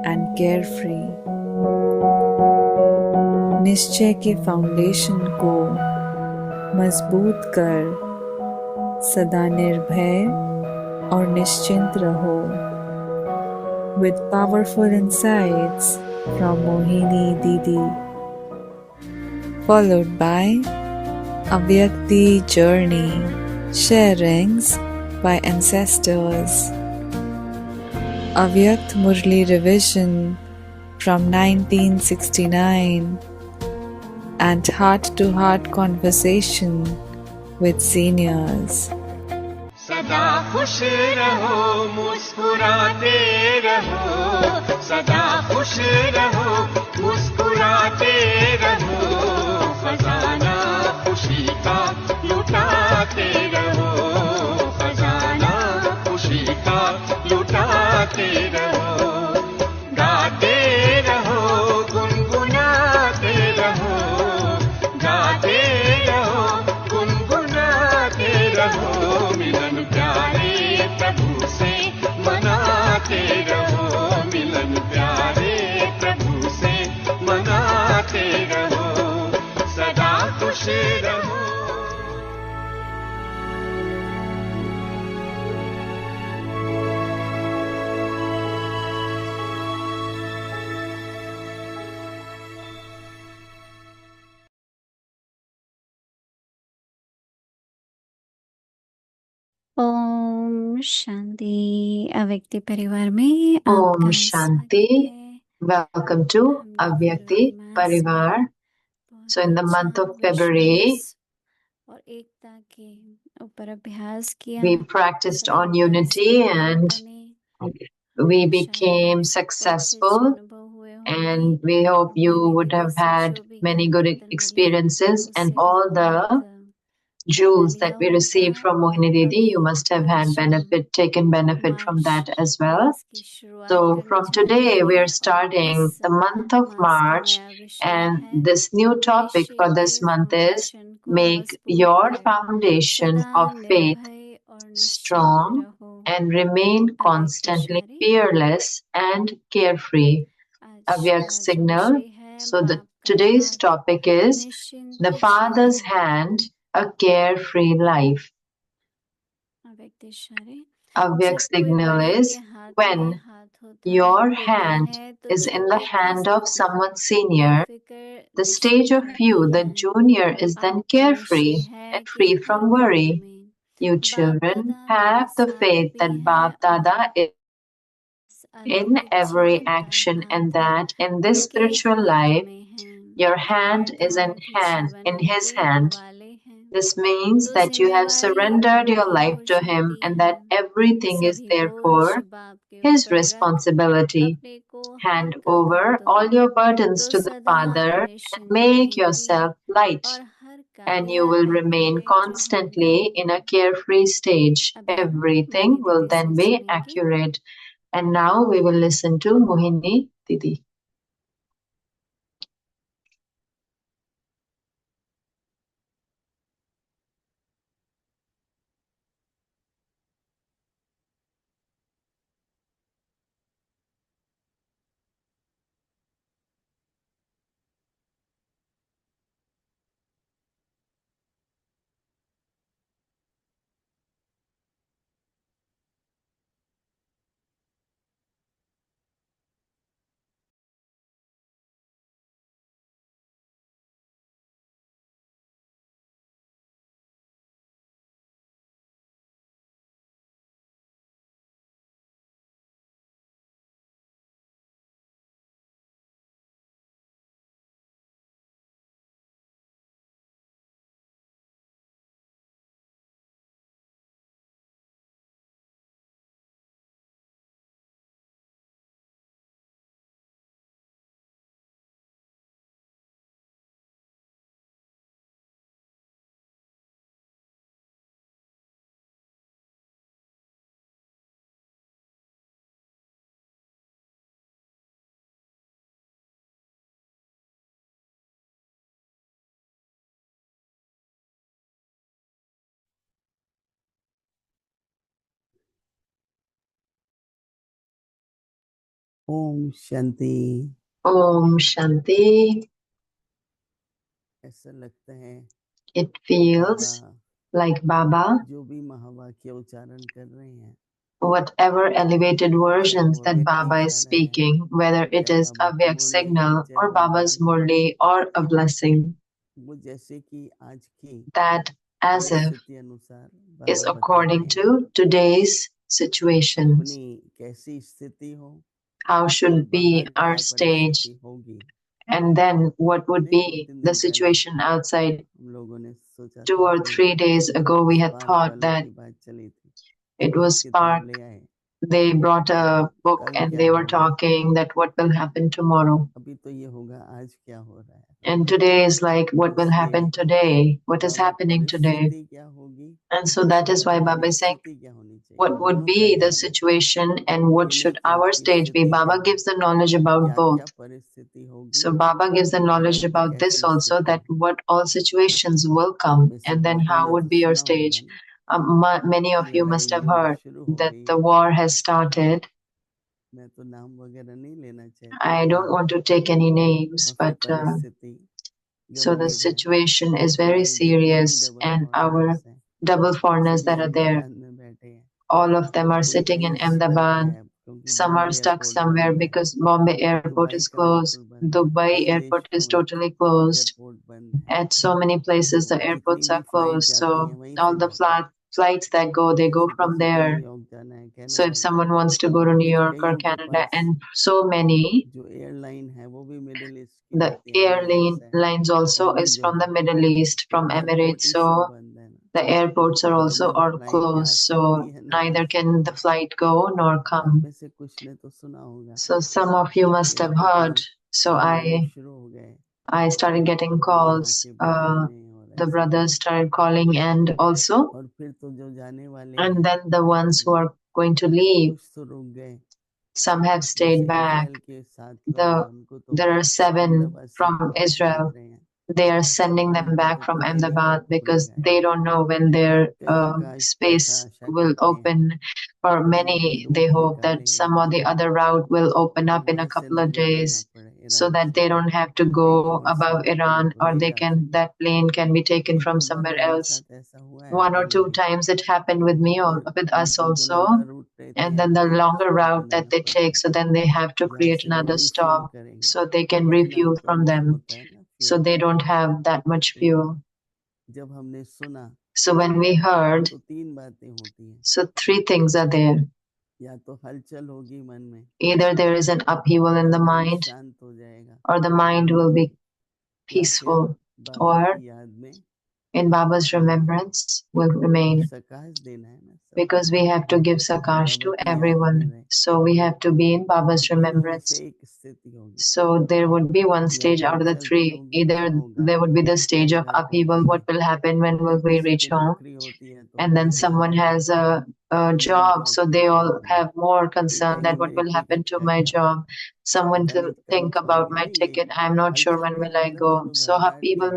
and carefree। निश्चय के foundation को मजबूत कर सदा निर्भय और निश्चिंत रहो। With powerful insights from Mohini Didi, followed by Avyakti Journey, sharings by ancestors, Avyakt Murli revision from 1969, and heart-to-heart conversation with seniors. सदा खुश रहो, मुस्कुराते रहो, सदा खुश रहो, मुस्कुराते रहो, खजाना खुशी का लुटाते रहो, खजाना खुशी का लुटाते रहो, गाते रहो, गुनगुनाते रहो, गाते रहो, गुनगुनाते रहो, मिलन प्यारे प्रभु से मनाते रहो, मिलन प्यारे प्रभु से मनाते रहो, सदा खुश रहो। ओम शांति। अव्यक्ति परिवार में Om आपका Shanti. स्वागत है। Welcome to हमने फिर Avyakti मास में Parivar. बहुत So in the अच्छा month of February, विश्वास और एकता के ऊपर अभ्यास किया। we practiced सभी on लोग unity कैसे and बने, we शायद became सबको अच्छे से successful, अनुभव हुए होंगे। and we hope you Mohini would दीदी have से had जो भी many ज्ञान good रतन मिले experiences, and उससे भी all the बहुत jewels फायदा that लिया we received होगा। from Mohini Didi. अभी You must have had आज taken benefit from March that as well. मास की शुरुआत So करने from जा today, रहे we हैं are और starting इस the month of मास का March, नया विषय and है this new topic निश्चय for के this month is फाउंडेशन को make मजबूत your कर foundation सदा of faith निर्भय और निश्चिंत strong रहो। and remain अव्यक्त constantly इशारे fearless and carefree. आज Avyakt का जो signal. विषय है So the बाप का today's हाथ topic is निश्चिंत the Father's जीवन। hand, a carefree life. अव्यक्त इशारे Avyakt जब कोई signal बड़े is के हाथ when में हाथ होता your होता hand है तो is in the छोटे की hand of स्थिति someone senior. बेफिक्र The stage of निश्चिंत you, होती the है। junior, is then आपका carefree निश्चय है and कि free हर from घड़ी worry. में You बाप children दादा मेरे have the साथ faith भी that है Bap और Dada is in अद्भुत every जीवन का action, and हाथ that in this उनके spiritual हाथ life, में है। your hand is अर्थात in जीवन his उनके hand. हवाले है। This means तो that you have जिम्मेवारी surrendered your उनकी life हो to him, जाती and है। that everything is सभी बोझ therefore बाप के his ऊपर रख responsibility. अपने को Hand हल्का कर over दो all your burdens तो to the सदा Father and निश्चिंत make रहेंगी yourself light, और हर and you कार्य will remain एक्यूरेट रहेगा। constantly in a carefree stage. अभी हम Everything मोहिनी will दीदी then से be सुनेंगे। accurate. And now we will listen to Mohini Didi. Om Shanti. Om Shanti. ऐसा लगता है It feels Baba like Baba, जो भी महावाक्य उच्चारण कर रहे हैं, whatever elevated versions that Baba is speaking, whether it is a Vyak signal or Baba's Murli or a blessing, वो जैसे कि आज की that as if परिस्थिति अनुसार is बाबा बता according रहे हैं to today's situations. अपनी कैसी स्थिति हो How और should be बाहर our क्या stage, परिस्थिति होगी। and then what would नहीं, 2-3 be दिन the पहले situation outside. हम लोगों ने सोचा 2 था or कि 3 days ago, we had spark thought वालों that की बात चली थी, it एक was किताब Spark. ले आए, They brought a book कल and क्या they were होगा, talking that what will happen tomorrow. अभी तो ये होगा, आज क्या हो रहा है। And today is like what will इसलिए happen today, what is Baba happening today. परिस्थिति क्या होगी And so that is और why Baba हमारी is saying, स्थिति क्या होनी चाहिए, what would दोनों का be the ज्ञान है। situation and what ये नहीं should कि our आपकी stage be. स्थिति क्या Baba है, gives the knowledge about क्या both. क्या परिस्थिति होगी So Baba gives the और knowledge आपकी about this कैसी also, स्थिति that है। what all situations will come वैसे and then बहुतों how ने would तो be your सुना होगा stage. ना Many कि of you लड़ाई must have युद्ध heard शुरू हो that गई the है। war has started. मैं तो नाम वगैरह नहीं लेना चाहता I कि don't want to take any names, और फिर but परिस्थिति so the गंभीर है। situation is very हमारे जितने भी serious, double and our foreigners हैं double foreigners सभी that are there, अहमदाबाद में बैठे हैं, all of them are कोई sitting in कहीं स्टक Ahmedabad. है क्योंकि Some are Bombay stuck airport somewhere बंद है, because Bombay airport Dubai is का closed, बिल्कुल बंद है, Dubai कई airport देशों is में totally closed. एयरपोर्ट बंद है। At so many places, तो the जितनी airports भी are फ्लाइट closed. जाती हैं So वहीं all से the जाती हैं। flights that go, they go जैसे from किसी को there. न्यूयॉर्क जाना है, So कनाडा if जाना someone है, wants to go to New फिर York or कईयों के Canada, pass and so many, जो एयरलाइन है वो भी मिडिल ईस्ट की the होती है, एमिरेट्स है, airlines also एमी is जो from the है, Middle East, तो from एयरपोर्ट Emirates. ही सब So बंद है ना, the airports are तो also ना all फ्लाइट जा closed. सकती So है ना आ neither can the सकती है। flight go nor आप come. में से कुछ ने तो सुना होगा So some of you must कि have उसको heard. फोन So फोन आने शुरू हो गए I started getting कि यहाँ calls. के बहाने और The ऐसे brothers started calling, and also, और फिर तो जो जाने वाले and हैं then the ones who are going to leave, कुछ तो रुक गए, some have जैसे stayed back. इजराइल के 7 लोग हैं उनको तो There are 7 अहमदाबाद से from वापस भेज Israel. रहे हैं, They are sending them उनका back तो from पता ही नहीं Ahmedabad कब because खुलेगा they airport. don't know when their कई आकाश space ऐसा आशा will करते हैं open. For कि many, इनकी they डोरी hope that निकालेंगे some or the कि other route will open up in a वहां से couple ना of गुजरना days, पड़े so ईरान that से, they don't have to कहीं go और से above प्लेन Iran, को or ले they जा can, सके। that plane can be taken एक from दो बार somewhere हमारे else. साथ ऐसा हुआ है 1 or पहले 2 भी, times it happened with me, फिर with us उनको जो also. लंबा रूट तय And then the किया longer उसको route that बनाना they पड़ता take, है, so then they have to जहाँ create से वो another रिफ्यूल stop करेंगे, so they can वरना refuel उनका from वो them. होता है ना So fuel. they don't have that much तो fuel. जब हमने सुना So when we heard, तो 3 बातें होती हैं, so 3 things are there. या तो हलचल होगी मन में, Either there is an upheaval in या the मन mind, शांत हो जाएगा, or the mind will be या फिर peaceful, बाबा or की याद में in Baba's रहेगा। remembrance will क्योंकि remain. सकाश देना है ना सबको, Because we have to give Sakash Baba to की याद में everyone. रहे, So we have to be in Baba's तो तीनों में remembrance. से एक स्थिति होगी, So there would be one या stage out of the हलचल 3. होगी, Either क्या होगा, there would be the stage कब of घर upheaval, पहुंचेंगे, what will happen, when और will we किसी reach की home, नौकरी होती है तो and then बड़ी someone ज्यादा has रहती है a कि मेरी job, जॉब so को they क्या all होगा, have more कोई concern कहेगा that what मेरी will happen टिकट to कब my है, job. Someone पता will नहीं कब think about छोड़ेंगे my ना। ये ticket, I'm not sure हलचल when का will I मतलब go. चलो So घर बैठ upheaval गए पर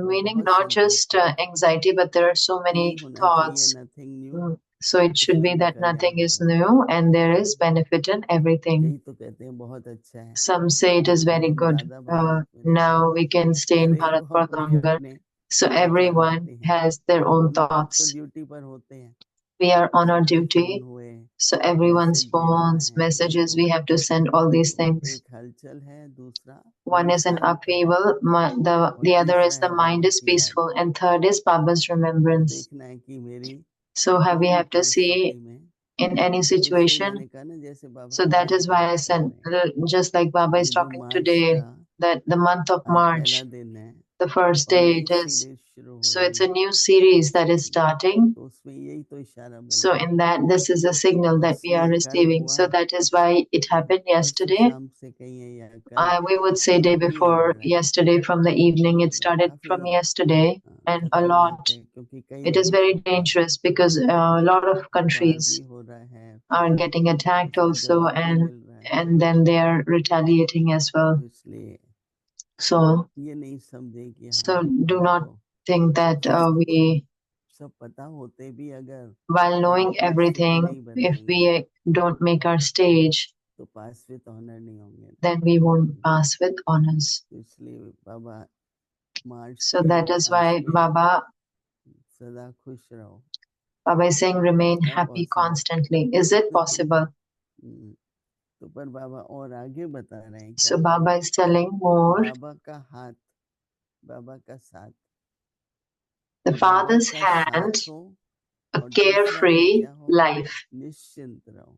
meaning बहुत not चिंता just थी, anxiety, but there are so many यही होना चाहिए, thoughts. Nothing new, So it should be Ishwar that का nothing ज्ञान is होगा। new and there is benefit in everything. कई तो कहते हैं बहुत अच्छा है, Some say it is अब very हम good. ज्यादा भारत में रहेंगे, Now we can stay in हर एक Bharat को for अपने longer. अपने So विचार everyone आते हैं, has their own हम सब तो thoughts. ड्यूटी पर होते हैं, We are on our सबके फोन duty. हुए, So everyone's मैसेज भेजना phones, है messages, सबको, we have to send all these तो things. एक हलचल है, दूसरा One मन is an शांत है, upheaval, और the other तीसरा is the है mind बाबा is की याद। peaceful, and third is Baba's अब remembrance. देखना है कि मेरी So we कोई भी have to see परिस्थिति में, in any तो इसलिए situation. मैंने कहा ना जैसे बाबा So that आज is बात why I कर said, रहे हैं, just like Baba is ये जो talking मार्च today, का that the month of आज March, पहला दिन है the first और day नई it is. सीरीज शुरू हो So रही it's a है, new series that is starting. तो उसमें यही तो इशारा मिल So रहा है। in that, this is a signal तो that we are इसलिए कल receiving. हुआ, So that is why it happened परसों yesterday. शाम से कहिए या कल, We would say day अभी हो before रहा है, yesterday from the evening. It started काफी from yesterday, and a खतरनाक lot. है क्योंकि कई It is very देशों पर dangerous because a lot of war countries भी हो रहा है, are getting attacked उसका also, जवाब भी मिल रहा है, and then they are retaliating as well. तो इसलिए So ये नहीं समझे कि so हाँ do हम not तो think that we, सब पता होते भी अगर while हम knowing अपनी स्थिति everything, नहीं if बदलेंगे, we don't make our stage, तो पास विद ऑनर नहीं होंगे ना। then we won't pass with honors. तो इसलिए बाबा मार्च So के that is why अंत में सदा खुश रहो। Baba is saying remain है happy possible? constantly. Is it possible? तो पर बाबा और आगे बता रहे हैं So क्या Baba is telling more. बाबा का हाथ, बाबा का साथ, The बाबा Father's का hand, साथ हो a और दूसरा है carefree क्या हो, life. निश्चिंत रहो।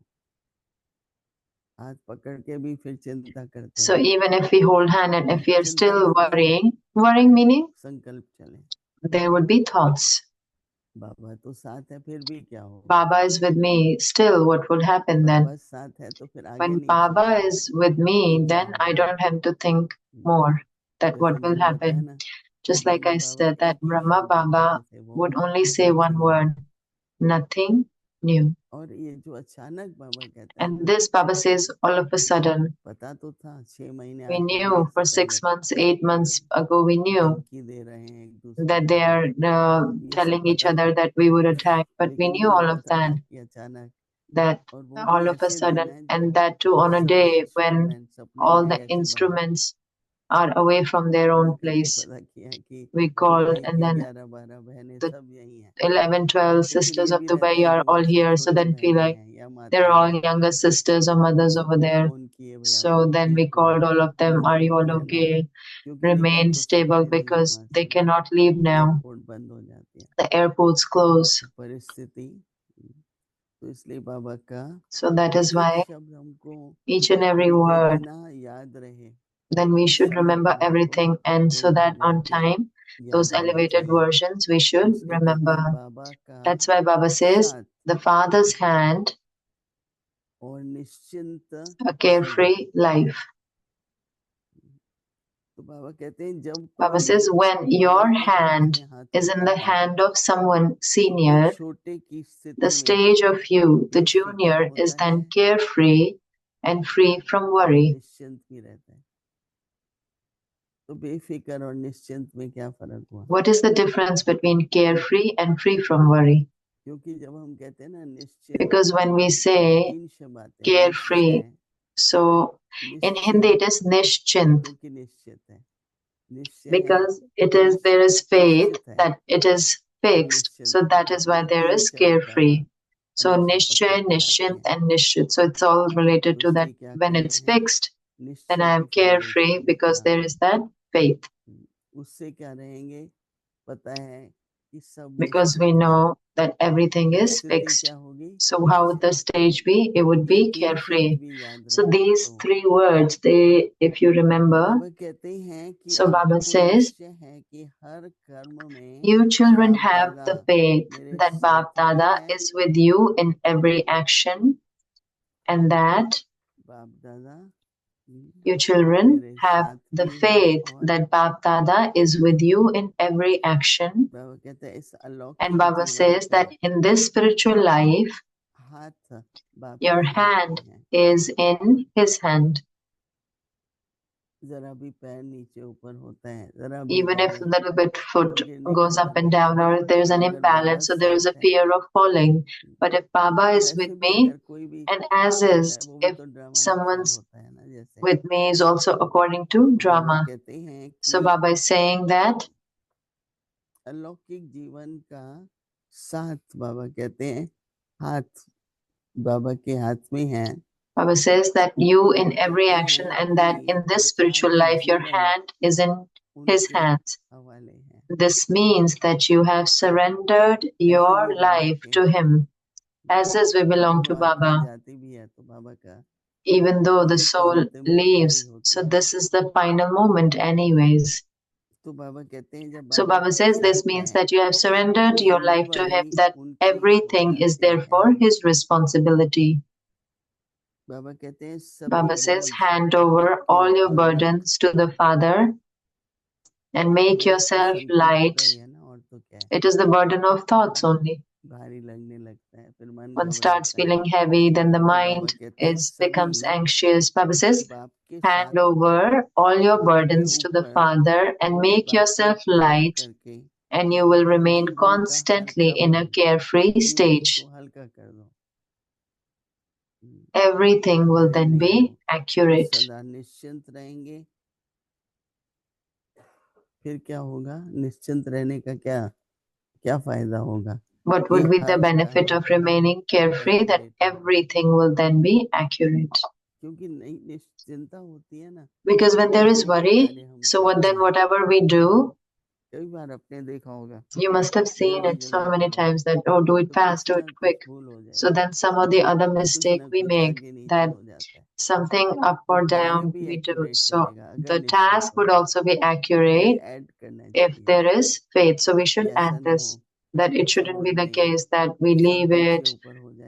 हाथ पकड़ के भी फिर चिंता करते So हैं, even if we hold hand and if we are चिंता still मतलब worrying meaning संकल्प चले, there would be thoughts. बाबा तो साथ है फिर भी क्या होगा, Baba is with me, still what would happen then? बाबा साथ है तो फिर आगे When नहीं Baba सोचना is with me, कि क्या then I होगा। don't have to think more that जैसे what will मैंने बताया happen. ना कि Just like Brahma I Baba said that एक ही Brahma शब्द Baba कहते थे, वो would only say one nothing word, nothing new. और ये जो अचानक बाबा कहता है And ना, this Baba says all of a sudden. पता तो था 6 महीने We 8 महीने knew for से 6 पहले months, 8 months ago, we knew धमकी दे रहे हैं एक दूसरे that they को, are ये सब telling each पता other था, that we would attack, but we लेकिन ये knew नहीं all of पता था that, कि अचानक, that और वो भी all of a ऐसे दिन sudden, है and जब that too on a सभी day when इंस्ट्रूमेंट्स अपने all the जगह से बाहर, instruments are away from their phone own करके place. पता किया कि We called, दुबई and की then 11-12 बहनें the सब यही हैं, 11, 12 तो फिर sisters ये of भी रहता Dubai है कि are वो all सब here. So छोटी then feel बहनें like हैं या they're माताएं all हैं, younger sisters or तो mothers over सबको there. फोन किए भाई आप So लोग then we ठीक हो, called all of them, are you मजबूत all रहना, okay? क्योंकि निकल Remain तो stable सकते नहीं है because वहां they से, cannot leave now. एयरपोर्ट बंद हो जाती है, The airports close. परिस्थिति, तो इसलिए बाबा का So that is एक एक why शब्द हमको each and every अभी word, देखना याद रहे, then we और should समय remember पर हमको everything, and so वो that on वाक्य time those याद आना elevated चाहिए। versions we तो should इसलिए कहते remember. हैं बाबा का That's why Baba says साथ the Father's hand, और निश्चिंत a जीवन, carefree life. तो बाबा कहते हैं जब Baba कोई says when बड़े your के हाथ hand में हाथ is in होता the है hand of someone तो senior, छोटे की the स्थिति में stage of you, the बेफिक्र junior, is होता है then carefree and free from और worry. निश्चिंत भी रहता है। तो बेफिक्र और निश्चिंत में क्या फर्क हुआ, What is the difference between carefree and free from worry? क्योंकि जब हम कहते हैं ना निश्चिंत, Because when we say 3 शब्द आते हैं, carefree, निश्चय, so in Hindi it is nishchint, क्योंकि निश्चित है, निश्चय है because it कि is there is faith निश्चित है that it is और fixed, निश्चिंत so that है, is why ये there 3 is शब्द बाबा carefree. So हमेशा nishchay, पकड़ कर आते nishchint, हैं। and nishchit. So it's all related तो to that. इसलिए क्या When कह it's रहे हैं, fixed, then निश्चय I की am carefree फाउंडेशन because रखना, there is that faith. उससे क्या रहेंगे, पता है कि सब Because निश्चित we है, know that everything तो is स्थिति fixed. क्या होगी, So how would the stage be? It would ये be 3 शब्द carefree. भी याद So रहे these तो 3 words, they, if you remember, बाबा कहते हैं कि so Baba आपको says, निश्चय है कि हर कर्म में you children बाप have दादा the faith मेरे that Bap साथ में Dada है, is with you in every action, and that बाप दादा you children मेरे have साथ the भी है, faith और that Bap Dada is with you in every action. बाबा कहते हैं इस And अलौकिक Baba जीवन says का that in this spiritual life, हाथ बाप your के हाथ में hand है, is in his hand. जरा भी पैर नीचे ऊपर होता है, जरा भी Even if a गिरे little bit तो foot गिरने का goes up डर and है, down, or if there's और an अगर बाबा imbalance, so there is a साथ है, fear of falling. But if Baba और is with ऐसे भी me, अगर कोई भी and as कहता is, है वो भी if तो ड्रामा अनुसार someone's होता है ना, जैसे with me is also according to तो बाबा drama. कहते हैं So कि Baba is saying that अलौकिक जीवन का साथ, बाबा कहते हैं हाथ बाबा के हाथ में है, Baba says that you in Baba every कहते action, हैं and कि that in this spiritual अलौकिक life, your जीवन hand is in his उनके hands. हवाले है। This means that you have surrendered ऐसे भी your बाबा life के to him. As is, we belong जब to आत्मा Baba, जाती भी है तो बाबा का even though the यही तो soul अंतिम मुक्ताई leaves. होती So है। this is the final moment anyways. तो बाबा कहते हैं जब So बाबा Baba says साथ this means है that you have तो surrendered your life to him, जिम्मेवारी that उनकी हो everything is जाती है। therefore his responsibility. बाबा कहते हैं सभी Baba says, बोझ hand आपके over all your ऊपर रख, burdens to the Father and make बस तो yourself संकल्प का light. ही है ना, और तो क्या है, It is the burden of thoughts only. भारी लगने लगता है, फिर मन One starts घबराता है। feeling heavy, then the तो बाबा mind कहते हैं becomes सभी anxious. Baba says, बाप के साथ hand over all your आपके burdens to the ऊपर Father and पूरे make बाप के yourself ऊपर रख light, करके and you will remain जीवन का constantly in a हल्कापन carefree जीवन stage. को हल्का कर दो। everything will then be accurate. सदा निश्चिंत रहेंगे, फिर क्या होगा? निश्चिंत रहने का क्या क्या फायदा होगा? What would be the benefit of remaining carefree? That everything will then be accurate. क्योंकि नहीं निश्चिंता होती है ना, Because when there is worry, so whatever we do, कई बार आपने देखा होगा, you must have seen it so many times that, oh, do it fast, do it quick. So then some of the other mistake we make, that something up or down we do. So the task would also be accurate if there is faith. So we should add this, that it shouldn't be the case that we leave it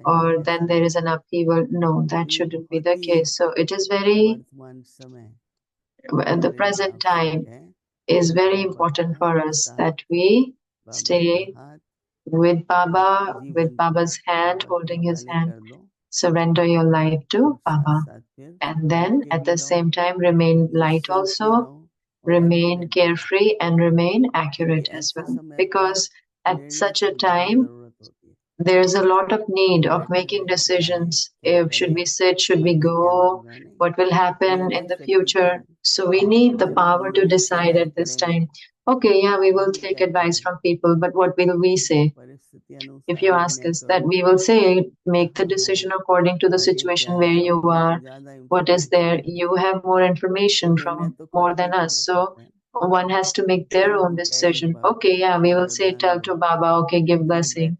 or then there is an upheaval. No, that shouldn't be the case. So it is very, the present time is very important for us that we stay with Baba, with Baba's hand, holding his hand. Surrender your life to Baba. And then at the same time, remain light also, remain carefree, and remain accurate as well. Because at such a time, there's a lot of need of making decisions. If should we sit, should we go, what will happen in the future. So we need the power to decide at this time. Okay, yeah, we will take advice from people, but what will we say? If you ask us, that we will say, make the decision according to the situation where you are, what is there. You have more information from more than us. So one has to make their own decision. Okay, yeah, we will say, tell to Baba, okay, give blessing.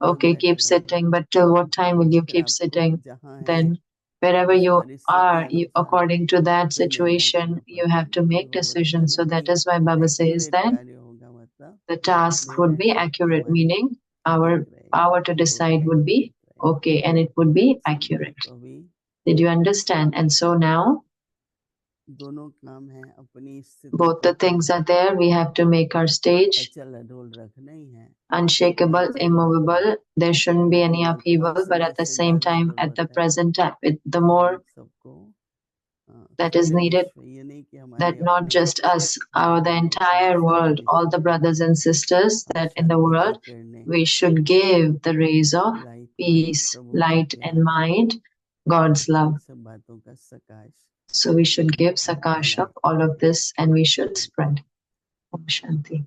Okay, keep sitting, but till what time will you keep sitting? Then wherever you are, according to that situation, you have to make decisions. So that is why Baba says that the task would be accurate, meaning our power to decide would be okay and it would be accurate. Did you understand? And so now both the things are there. We have to make our stage unshakable, immovable. There shouldn't be any upheaval, but at the same time, at the present time, the more that is needed, that not just us, the entire world, all the brothers and sisters that in the world, we should give the rays of peace, light, and mind, God's love. So we should give Sakash of all of this and we should spread. Om Shanti.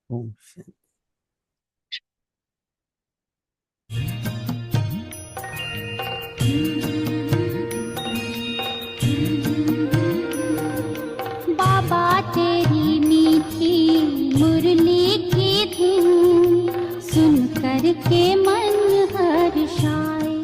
Om Shanti. बाबा तेरी मीठी मुरली की धुन सुन कर के मन हर्षाए।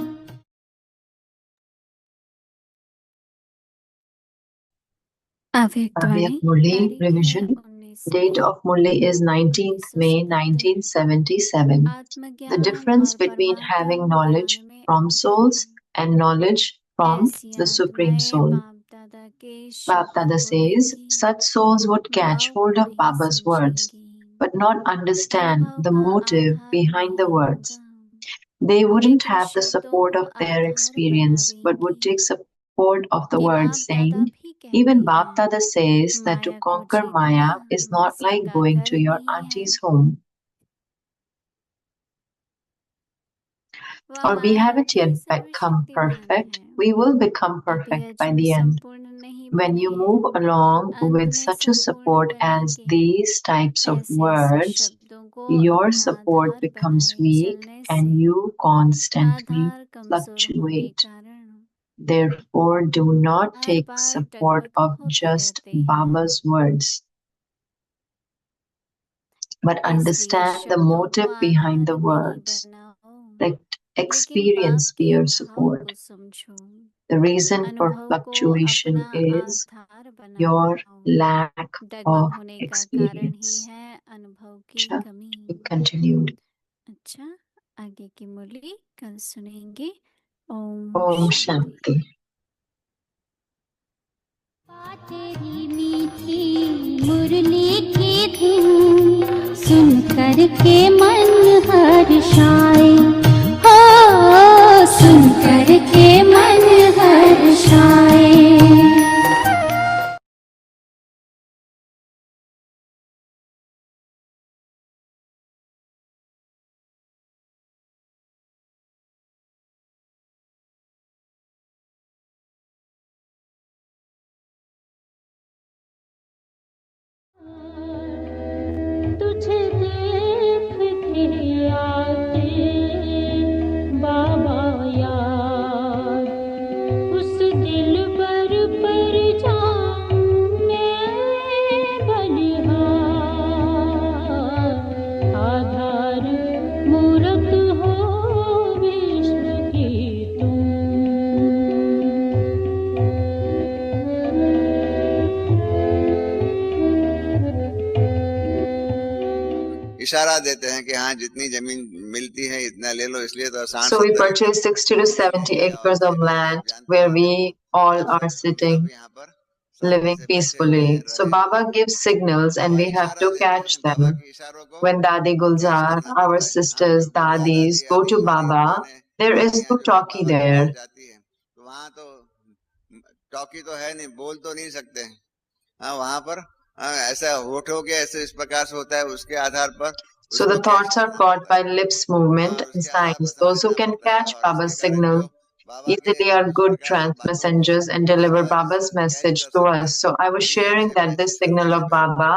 अव्यक्तवाणी Avyak Murli तारीख है revision. 19 Date of Murli is 19th May 1977. The आत्मज्ञान difference और between परमार्थ having ज्ञान knowledge में from souls and knowledge from ऐसी the Supreme आत्माएं Soul. बाप दादा के Bap शब्दों Dada को says, लेंगी, such souls would catch भाव hold को of नहीं Baba's words, समझेंगी, but not understand अनुभव the का motive आधार behind the नहीं words. होगा। They wouldn't लेकिन have the शब्दों support को of their Aadhaar experience, but would बनावेंगी take support of the कि words, बाप दादा saying, भी कहते even Bap हैं Dada says that to माया को conquer जीतना Maya is not मस्ती like का going to धर्म your ही है। auntie's home. वह Or we माया haven't के yet become सर्वशक्तिमान perfect. है, We will become अभी perfect by अजून the end. संपूर्ण नहीं When you बने move हैं, along अंत with में such a संपूर्ण support as बनेंगे। these types of ऐसे ऐसे words, शब्दों को your अपना support आधार becomes बनाए weak चलने and से you constantly आधार कमजोर होने fluctuate. कारण Therefore, do not her take bar support टकबक of होते just रहते हैं, Baba's words, but इसलिए understand the शब्दों को motive behind the आधार नहीं words. बनाओ, Let लेकिन experience बाप be के your भाव support. को समझो। The reason for अनुभव को fluctuation अपना is आधार your बनाओ। lack डगमग of होने का कारण ही experience. है अनुभव की अच्छा, कमी। it continued. अच्छा, आगे की मुरली कल सुनेंगे। ओम Om शांति। Shanti. तेरी मीठी मुरली की धुन सुन कर के मन हर्षाए। हो सुन कर के मन हर्षाए। तुझे देख के आते बाबा यार, उस दिलबर पर जाऊं मैं बलिहार। आधार मूरत हो विश्व की तुम। इशारा देते हैं कि हाँ जितनी जमीन मिलती है इतना ले लो, इसलिए तो 60 So we purchased 60 to 70 acres of land where we all are sitting, living peacefully. So Baba gives signals and we have to catch them. When Dadi Gulzar, our sisters, Dadis go to Baba, there is no talkie there. तो वहाँ तो talkie तो है नहीं, बोल तो नहीं सकते हैं। हाँ, वहाँ पर ऐसा होठ हो गया, ऐसे इस प्रकार से होता है, उसके आधार पर So the thoughts are caught by lips movement and signs. Those who can catch Baba's signal easily are good messengers and deliver Baba's message to us. So I was sharing that this signal of Baba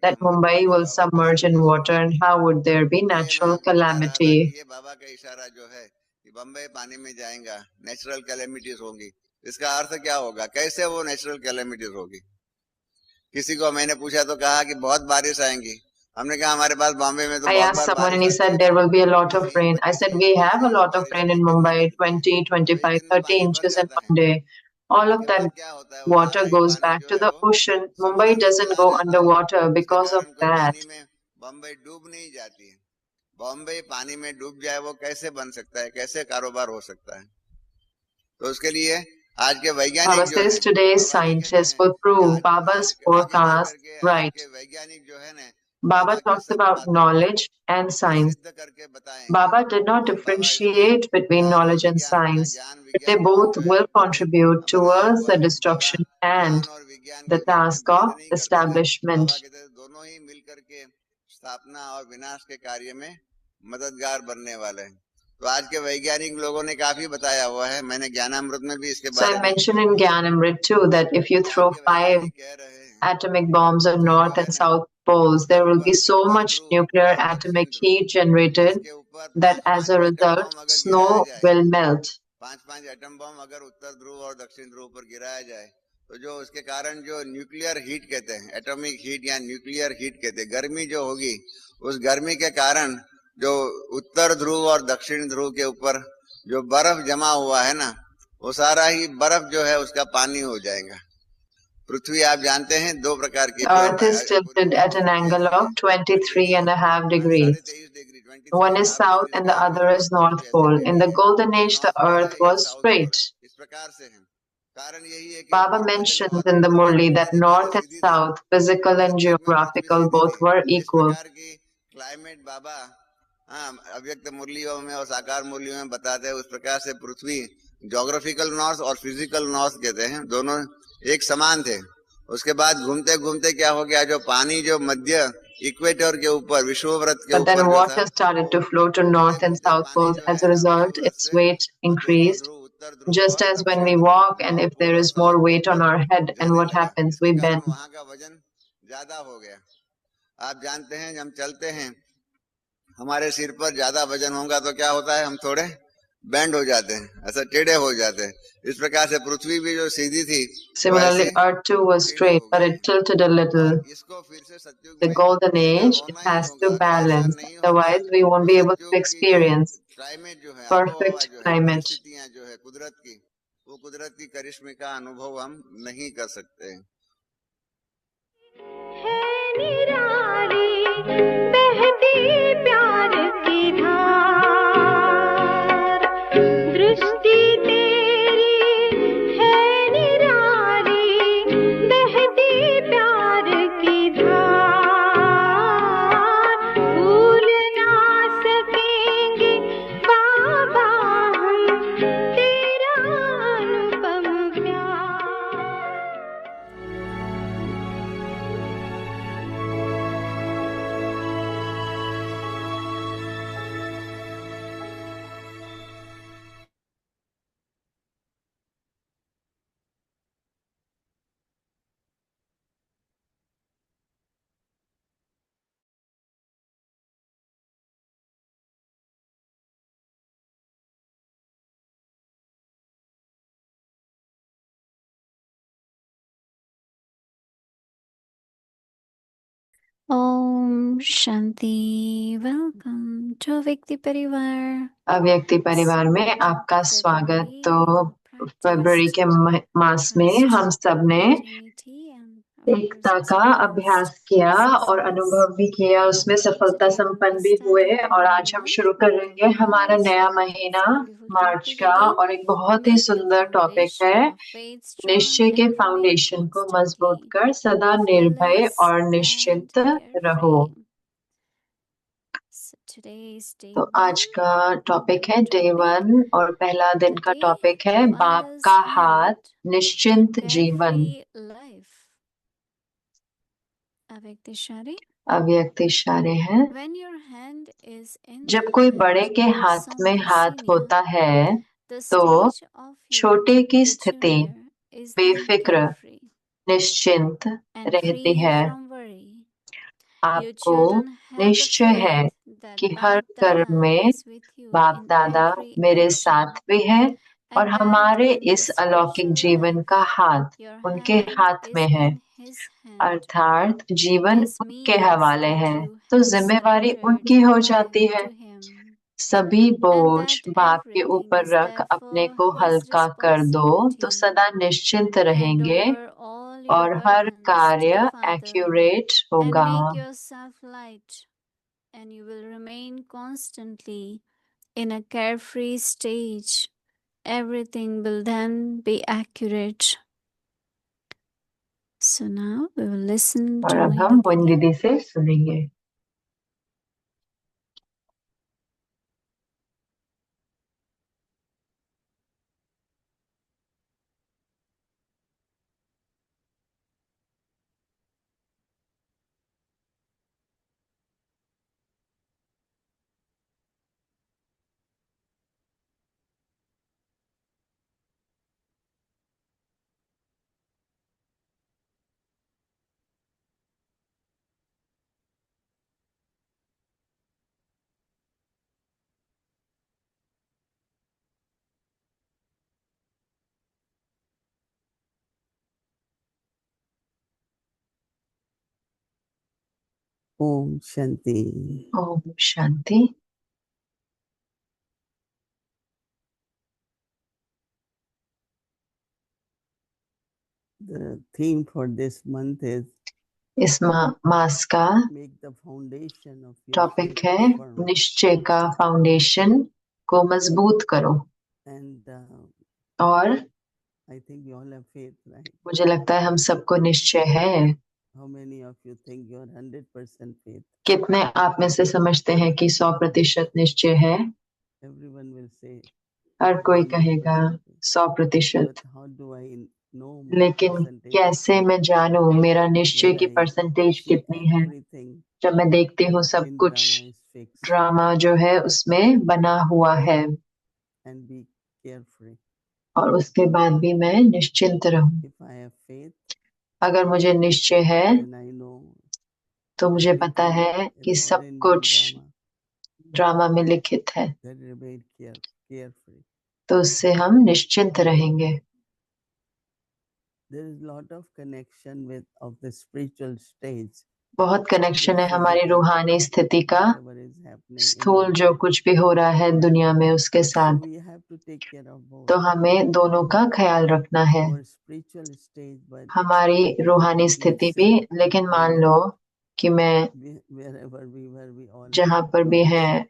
that Mumbai will submerge in water and how would there be natural calamity. ये बाबा का इशारा जो है कि बम्बई पानी में जाएगा, natural calamities होंगी। इसका अर्थ क्या होगा, कैसे वो नेचुरल कैलेमिटीज होगी? किसी को मैंने पूछा तो कहा कि बहुत बारिश आएंगी। हमने कहा हमारे पास बॉम्बे में तो I बहुत asked बार someone and बारिश he आती said है। there will be a lot of rain. I said we have a lot of rain in Mumbai, 20, 25, 30 inches in one day. All of that water goes back to the ocean. Mumbai doesn't go underwater because of that. Bombay डूब नहीं जाती है। बॉम्बे पानी में डूब जाए वो कैसे बन सकता है, कैसे कारोबार हो सकता है? तो उसके लिए आज के वैज्ञानिक Baba जो हैं, says today's बाबा जी कहते scientists हैं will कि prove Baba's आगे चल forecast करके आज right. के वैज्ञानिक जो है ना, Baba बाबा की talks सत्य about बातों को knowledge and science. सिद्ध करके बताएंगे। Baba did not और बाबा इसलिए differentiate between ज्ञान और knowledge and विज्ञान अपना science, ज्ञान but they विज्ञान को both जो है will contribute बनाया towards हुआ the है। बाबा destruction and ज्ञान और विज्ञान के the बीच में task भेद of नहीं करते थे। establishment. बाबा कहते थे दोनों ही मिलकर के स्थापना और विनाश के कार्य में मददगार बनने वाले हैं। तो आज के वैज्ञानिक लोगों ने काफी बताया हुआ है, मैंने ज्ञानामृत में भी इसके So बारे I में mentioned in Gyanamrit too that if you आज throw के 5 वैज्ञानिक कह रहे हैं atomic bombs on कि North जो है and ना South poles, there will be so much nuclear atomic heat generated that as a result, snow will melt. 5 atom bomb अगर उत्तर ध्रुव और दक्षिण ध्रुव पर गिराया जाए तो जो उसके कारण जो न्यूक्लियर हीट कहते हैं, एटॉमिक हीट या न्यूक्लियर हीट कहते हैं, गर्मी जो होगी, उस गर्मी के कारण जो उत्तर ध्रुव और दक्षिण ध्रुव के ऊपर जो बर्फ जमा हुआ है ना, वो सारा ही बर्फ जो है उसका पानी हो जाएगा। पृथ्वी आप जानते हैं दो प्रकार की, Earth is tilted at an angle of 23.5 degrees. One is south and the other is north pole. In the golden age, the earth was straight. इस प्रकार से है। कारण यही है कि Baba mentions in the Murli that north and south, physical and geographical, both were equal. Climate Baba अव्यक्त मुरलियों में और साकार मुरलियों में बताते हैं, उस प्रकार से पृथ्वी ज्योग्राफिकल नॉर्थ और फिजिकल नॉर्थ कहते हैं, दोनों एक समान थे। उसके बाद घूमते घूमते क्या हो गया, जो पानी जो मध्य इक्वेटर के ऊपर विषुववृत्त के ऊपर, but then water started to flow to north and south poles. As a result, its weight increased. Just as when we walk, and if there is more weight on our head, and what happens? We bend. वहां का वजन ज्यादा हो गया। आप जानते हैं, हम चलते हैं, हमारे सिर पर ज्यादा वजन होगा तो क्या होता है, हम थोड़े बैंड हो जाते हैं, ऐसा टेढ़े हो जाते हैं। इस प्रकार से पृथ्वी भी जो सीधी थी, similarly earth too was straight, but it tilted a little. The golden age, it has to balance, otherwise we won't be able to experience perfect climate. जो है कुदरत की, वो कुदरत की करिश्मे का अनुभव हम नहीं कर सकते। बहती प्यार की धार, दृष्टि तेरी है निराली, बहती प्यार की धार, भूल ना सकेंगे बाबा हम तेरा अनुपम प्यार। ओम शांति। वेलकम टू व्यक्ति परिवार। अव्यक्ति परिवार में आपका स्वागत। तो फरवरी के मास में हम सब ने एकता का अभ्यास किया और अनुभव भी किया, उसमें सफलता संपन्न भी हुए। और आज हम शुरू करेंगे हमारा नया महीना मार्च का, और एक बहुत ही सुंदर टॉपिक है, निश्चय के फाउंडेशन को मजबूत कर सदा निर्भय और निश्चिंत रहो। तो आज का टॉपिक है डे 1 और पहला दिन का टॉपिक है बाप का हाथ निश्चिंत जीवन। अव्यक्त इशारे हैं। जब कोई बड़े के हाथ में हाथ होता है तो छोटे की स्थिति बेफिक्र निश्चिंत रहती है। आपको निश्चय है कि हर कर्म में बाप दादा मेरे साथ भी है और हमारे इस अलौकिक जीवन का हाथ उनके हाथ में है, अर्थात जीवन उनके हवाले है, तो जिम्मेवारी उनकी हो जाती है। सभी बोझ बाप के ऊपर रख अपने को हल्का कर दो तो सदा निश्चिंत रहेंगे और हर कार्य एक्यूरेट होगा। And you will remain constantly in a carefree stage. Everything will then be accurate. So now we will listen और to अब हम वन दीदी से सुनेंगे। Om Shanti. Om Shanti. The theme for this month is इस मास का make the foundation of your topic faith है firm. निश्चय का फाउंडेशन को मजबूत करो। And और I think you all have faith, right? मुझे लगता है हम सबको निश्चय है। How many of you think you are 100% faith? कितने आप में से समझते हैं कि 100% निश्चय है? Everyone will say हर कोई 100% कहेगा faith. 100%। But how do I know my लेकिन percentage of कैसे faith? मैं जानूं मेरा निश्चय When की I परसेंटेज see कितनी है? everything जब मैं देखती हूँ सब in कुछ drama is fixed ड्रामा जो है उसमें बना हुआ है and be carefree. और उसके बाद भी मैं निश्चिंत रहूं। If I have faith, अगर मुझे निश्चय है then I know तो मुझे पता everything है कि is सब ordained in कुछ drama. ड्रामा में लिखित है, That remain carefree. तो उससे हम निश्चिंत रहेंगे। There is lot of connection with of the spiritual stage. बहुत कनेक्शन है हमारी physical, रूहानी स्थिति का, whatever is happening in स्थूल the जो world. कुछ भी हो रहा है दुनिया में उसके So साथ, we have to take care of both. तो हमें दोनों का ख्याल रखना है। Our spiritual stage, but हमारी रूहानी स्थिति भी, लेकिन मान लो कि मैं wherever we were, we all जहाँ have. पर भी हैं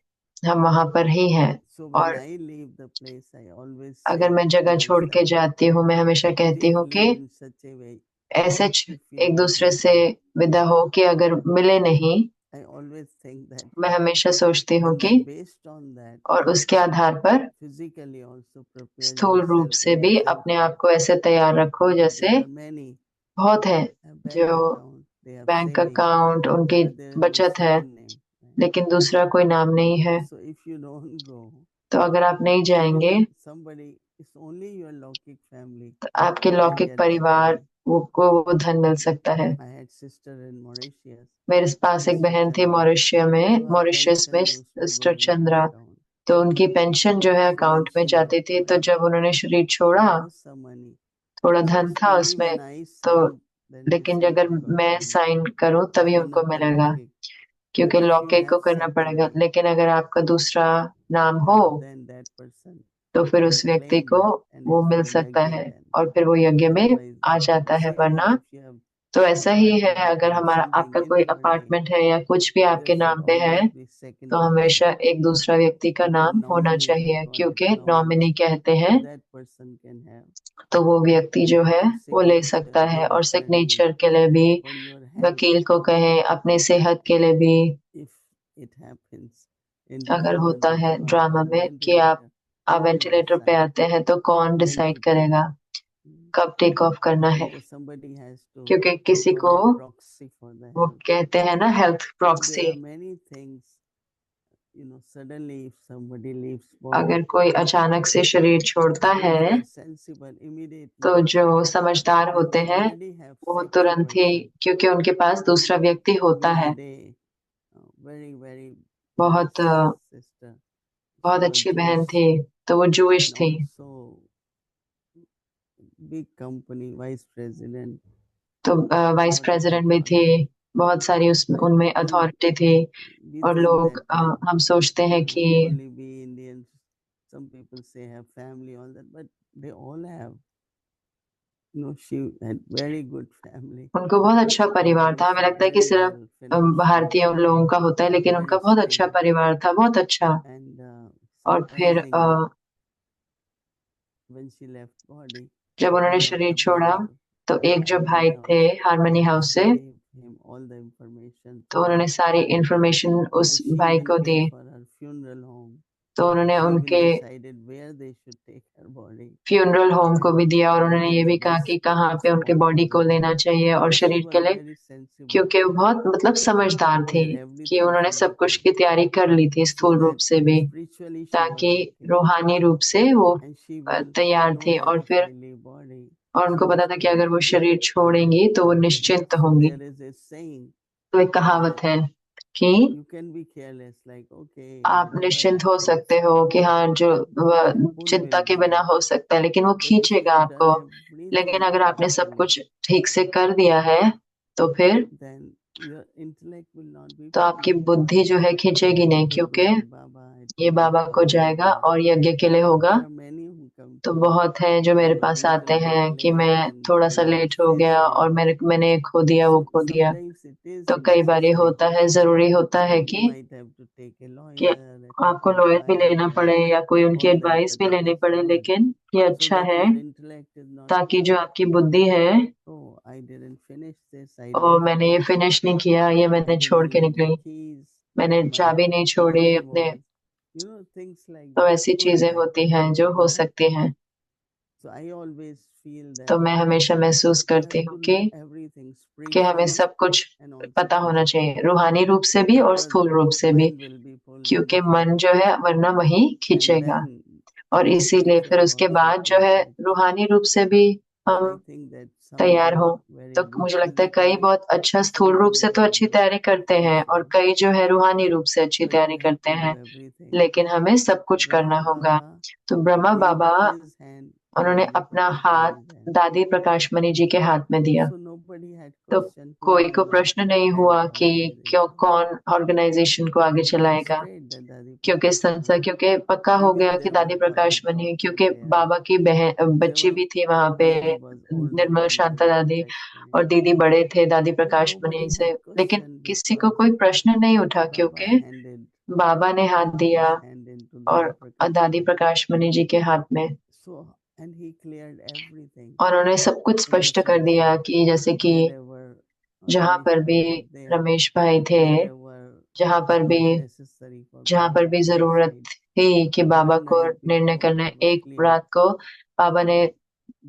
हम वहां पर ही हैं। So when और I leave the place, I always अगर say मैं जगह छोड़ के myself, जाती हूँ मैं हमेशा कहती please हूँ कि live in such a way. ऐसे If you एक don't दूसरे meet से me, विदा हो कि अगर मिले नहीं, I always think that, मैं हमेशा सोचती हूँ and कि, then based on that, और उसके आधार पर physically also prepare स्थूल रूप yourself से in भी the sense अपने आप that को ऐसे तैयार रखो जैसे there are many बहुत है have bank जो account, they have bank saving, account उनकी but there is no बचत है second name. Right? लेकिन दूसरा कोई नाम नहीं है। So if you don't go, तो अगर आप नहीं जाएंगे even somebody, it's only your Lokik family तो आपके can लौकिक get that परिवार money. वो धन मिल सकता है। I had sister in Mauritius, मेरे पास एक Sister बहन थी Chandra. So her मॉरिशस में, pension used to sister go in that Chandra, account. तो उनकी पेंशन जो है So when अकाउंट में she left जाती थी। तो body, जब उन्होंने शरीर छोड़ा there was some money. थोड़ा So धन it's था only उसमें, when I तो signed, then लेकिन received अगर got मैं money. साइन करूं It's तभी one उनको of the मिलेगा, Lokik. क्योंकि But if you लौकिक को have करना second पड़ेगा। name, लेकिन अगर आपका दूसरा नाम हो then that person तो फिर can उस व्यक्ति claim को that and वो it's मिल for सकता yajna है then. और फिर वो यज्ञ में Otherwise, आ जाता है। same way वरना if you have तो ऐसा ही है, apartment अगर or हमारा something आपका in कोई your name, अपार्टमेंट है या कुछ भी there आपके should नाम पे है always be second तो person हमेशा एक दूसरा व्यक्ति का or नाम होना nominee, we चाहिए, call it क्योंकि nominee. नॉमिनी कहते So हैं। that person can have. तो वो व्यक्ति जो है For वो ले signature, सकता है। for और attorney, सिग्नेचर के लिए भी, for your health, वकील को कहें, अपने सेहत के लिए भी, if it happens in अगर drama होता that है you are ड्रामा on में कि आप ventilator, who will वेंटिलेटर पे decide आते हैं तो कौन when डिसाइड to करेगा take? कब टेक ऑफ करना है? Because somebody has to क्योंकि किसी को provide proxy for the वो health. कहते हैं ना health So proxy. there are many things, suddenly if somebody leaves body, अगर कोई अचानक से शरीर छोड़ता those है who are sensible immediately, तो जो समझदार then होते they हैं already have वो second तुरंत ही, person. क्योंकि उनके पास दूसरा व्यक्ति So होता we है। had a very, very बहुत nice sister. बहुत She was अच्छी बहन Jewish थी, तो वो जूइश and थी, also big company vice president. तो वाइस lot of प्रेसिडेंट भी थी, authority. बहुत सारी And उनमें people, अथॉरिटी थी। we और think लोग that हम सोचते हैं कि only we Indians, some people say have family, all that, but they all have. She had very good family. उनको बहुत अच्छा परिवार था। हमें Also लगता है कि very सिर्फ well financially, भारतीय उन लोगों का होता है, लेकिन उनका very बहुत अच्छा stable. परिवार था, बहुत अच्छा। And और फिर surprisingly, when she left body, जब उन्होंने one of शरीर the छोड़ा brother तो from एक जो Harmony भाई थे House, हार्मनी हाउस she से, gave him all the information तो through उन्होंने that. सारी इंफॉर्मेशन उस And she भाई even को दी। paid for her funeral home. तो उन्होंने She even उनके decided where they should take her body. Funeral home को भी And दिया और what उन्होंने is ये the भी कहा कि best कहाँ पे उनके spot बॉडी for को her. लेना चाहिए और So she शरीर के was लिए, very sensible, क्योंकि वो बहुत मतलब समझदार थी prepare कि everything उन्होंने from सब the कुछ time. की तैयारी कर ली थी So स्थूल रूप that से भी, spiritually she was ताकि okay. रूहानी रूप से वो And she will तैयार know थी। that और if फिर I leave body, और she उनको पता is था कि अगर वो carefree. शरीर छोड़ेंगी तो वो निश्चिंत So होंगी। there is a saying तो एक कहावत that है कि you can be careless, like okay, आप whatever निश्चिंत हो happens, सकते हो कि हाँ जो the pull चिंता will के be बिना there. हो सकता है, लेकिन वो But if you खींचेगा have आपको। done लेकिन everything अगर आपने सब properly, कुछ ठीक से कर दिया है तो फिर then तो आपकी बुद्धि जो है खींचेगी नहीं, क्योंकि ये बाबा को जाएगा और यज्ञ के लिए होगा। तो बहुत है जो मेरे पास आते हैं कि मैं थोड़ा सा लेट हो गया और मैंने खो दिया, वो खो दिया। तो कई बार ये होता है, जरूरी होता है कि आपको लॉयर भी लेना पड़े या कोई उनकी एडवाइस भी लेनी पड़े, लेकिन ये अच्छा है ताकि जो आपकी बुद्धि है, और मैंने ये फिनिश नहीं किया, ये मैंने छोड़ के निकली, मैंने चाबी नहीं छोड़ी अपने। तो ऐसी चीजें होती हैं जो हो सकती हैं। तो मैं हमेशा महसूस करती हूँ कि हमें सब कुछ पता होना चाहिए, रूहानी रूप से भी और स्थूल रूप से भी, क्योंकि मन जो है वरना वही खींचेगा। और इसीलिए फिर उसके बाद जो है रूहानी रूप से भी हम तैयार हो। तो मुझे लगता है कई बहुत अच्छा स्थूल रूप से तो अच्छी तैयारी करते हैं और कई जो है रूहानी रूप से अच्छी तैयारी करते हैं, लेकिन हमें सब कुछ करना होगा। तो ब्रह्मा बाबा उन्होंने अपना हाथ दादी प्रकाश मणि जी के हाथ में दिया। तो कोई को प्रश्न नहीं हुआ कि क्यों कौन ऑर्गेनाइजेशन को आगे चलाएगा, क्योंकि पक्का हो गया कि दादी प्रकाश मणि, क्योंकि बाबा की बहन बच्ची भी थी वहां पे, निर्मल शांता दादी, और दीदी बड़े थे दादी प्रकाश मणि से। लेकिन किसी को कोई प्रश्न नहीं उठा, क्योंकि बाबा ने हाथ दिया और दादी प्रकाश मणि जी के हाथ में, और उन्होंने सब कुछ स्पष्ट कर दिया कि जैसे कि जहां पर भी रमेश भाई थे, जहां पर भी जरूरत थी कि बाबा को निर्णय करना है, एक रात को बाबा ने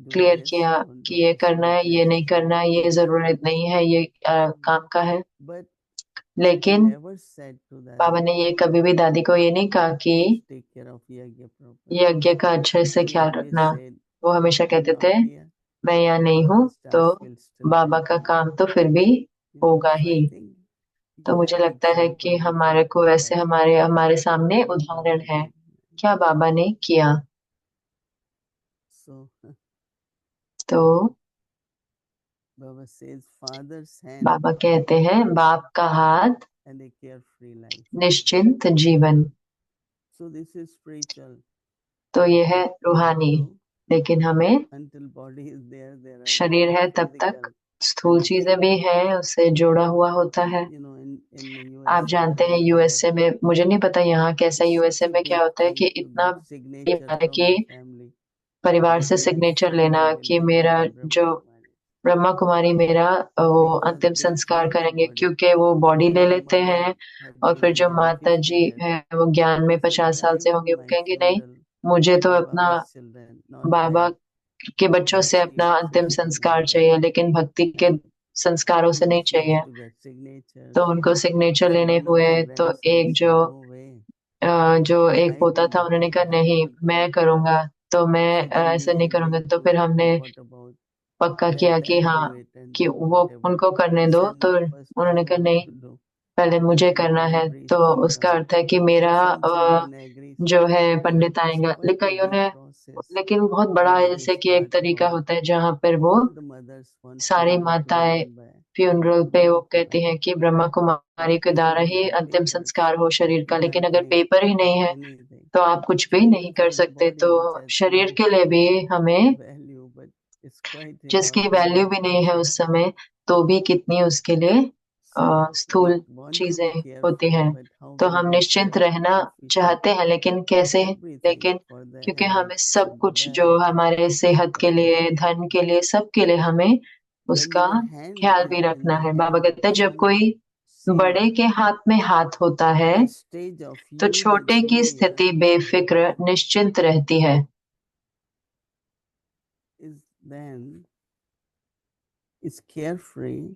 क्लियर किया कि ये करना है, ये नहीं करना है, ये जरूरत नहीं है, ये काम का है। लेकिन बाबा ने ये कभी भी दादी को ये नहीं कहा कि यज्ञ का अच्छे से ख्याल रखना। वो हमेशा कहते थे मैं यहाँ नहीं हूँ तो बाबा का काम तो फिर भी होगा ही। तो मुझे लगता है कि हमारे को वैसे हमारे हमारे सामने उदाहरण है क्या बाबा ने किया। तो बाबा कहते हैं बाप का हाथ निश्चिंत जीवन। तो ये है रूहानी, लेकिन हमें शरीर है तब तक स्थूल चीजें भी हैं, उससे जोड़ा हुआ होता है। आप जानते हैं यूएसए में, मुझे नहीं पता यहाँ कैसा, यूएसए में क्या होता है कि इतना है कि परिवार से सिग्नेचर लेना कि मेरा जो ब्रह्मा कुमारी मेरा वो अंतिम संस्कार करेंगे, क्योंकि वो बॉडी ले लेते हैं और फिर जो माता जी है वो ज्ञान में 50 साल से होंगे, वो कहेंगे नहीं मुझे तो अपना बाबा के बच्चों से अपना अंतिम संस्कार चाहिए, लेकिन भक्ति के संस्कारों से नहीं चाहिए। तो उनको सिग्नेचर लेने हुए, तो एक जो एक पोता था उन्होंने कहा नहीं मैं करूंगा, तो मैं ऐसे नहीं करूंगा। तो फिर हमने पक्का किया कि हाँ कि वो उनको करने दो, तो उन्होंने कहा नहीं पहले मुझे करना है। तो उसका अर्थ है कि मेरा जो है पंडित आएगा, लेकिन बहुत बड़ा है, जैसे कि एक तरीका होता है जहां पर वो सारी माताएं फ्यूनरल पे वो कहती हैं कि ब्रह्मा कुमारी के द्वारा ही अंतिम संस्कार हो शरीर का, लेकिन अगर पेपर ही नहीं है तो आप कुछ भी नहीं कर सकते। तो शरीर के लिए भी हमें, जिसकी वैल्यू भी नहीं है उस समय, तो भी कितनी उसके लिए स्थूल चीजें होती हैं। तो हम निश्चिंत रहना चाहते हैं, लेकिन कैसे? लेकिन क्योंकि हमें सब कुछ जो हमारे सेहत के लिए, धन के लिए, सब के लिए हमें उसका ख्याल भी रखना है। बाबा कहते हैं जब कोई बड़े के हाथ में हाथ होता है तो छोटे की स्थिति बेफिक्र निश्चिंत रहती है। is carefree.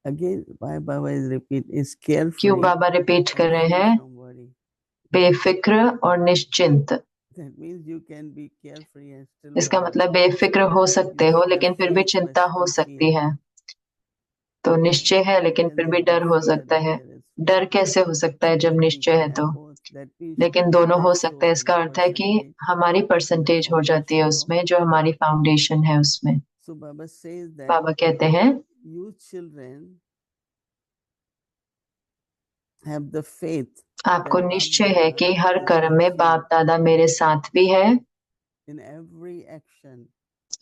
Again, why Baba is repeat is carefree. क्यों बाबा रिपीट कर रहे हैं बेफिक्र और निश्चिंत? That means you can be carefree and still इसका मतलब बेफिक्र हो सकते हो लेकिन फिर भी चिंता हो सकती है। तो निश्चय है लेकिन फिर भी डर हो सकता है। डर कैसे हो सकता है जब निश्चय है तो? लेकिन दोनों हो सकते हैं। इसका अर्थ है कि हमारी परसेंटेज हो जाती है उसमें, जो हमारी फाउंडेशन है उसमें। बाबा कहते हैं you children have the faith आपको that निश्चय Bab है Dada कि हर is कर्म में with बाप you दादा मेरे साथ भी है in every action,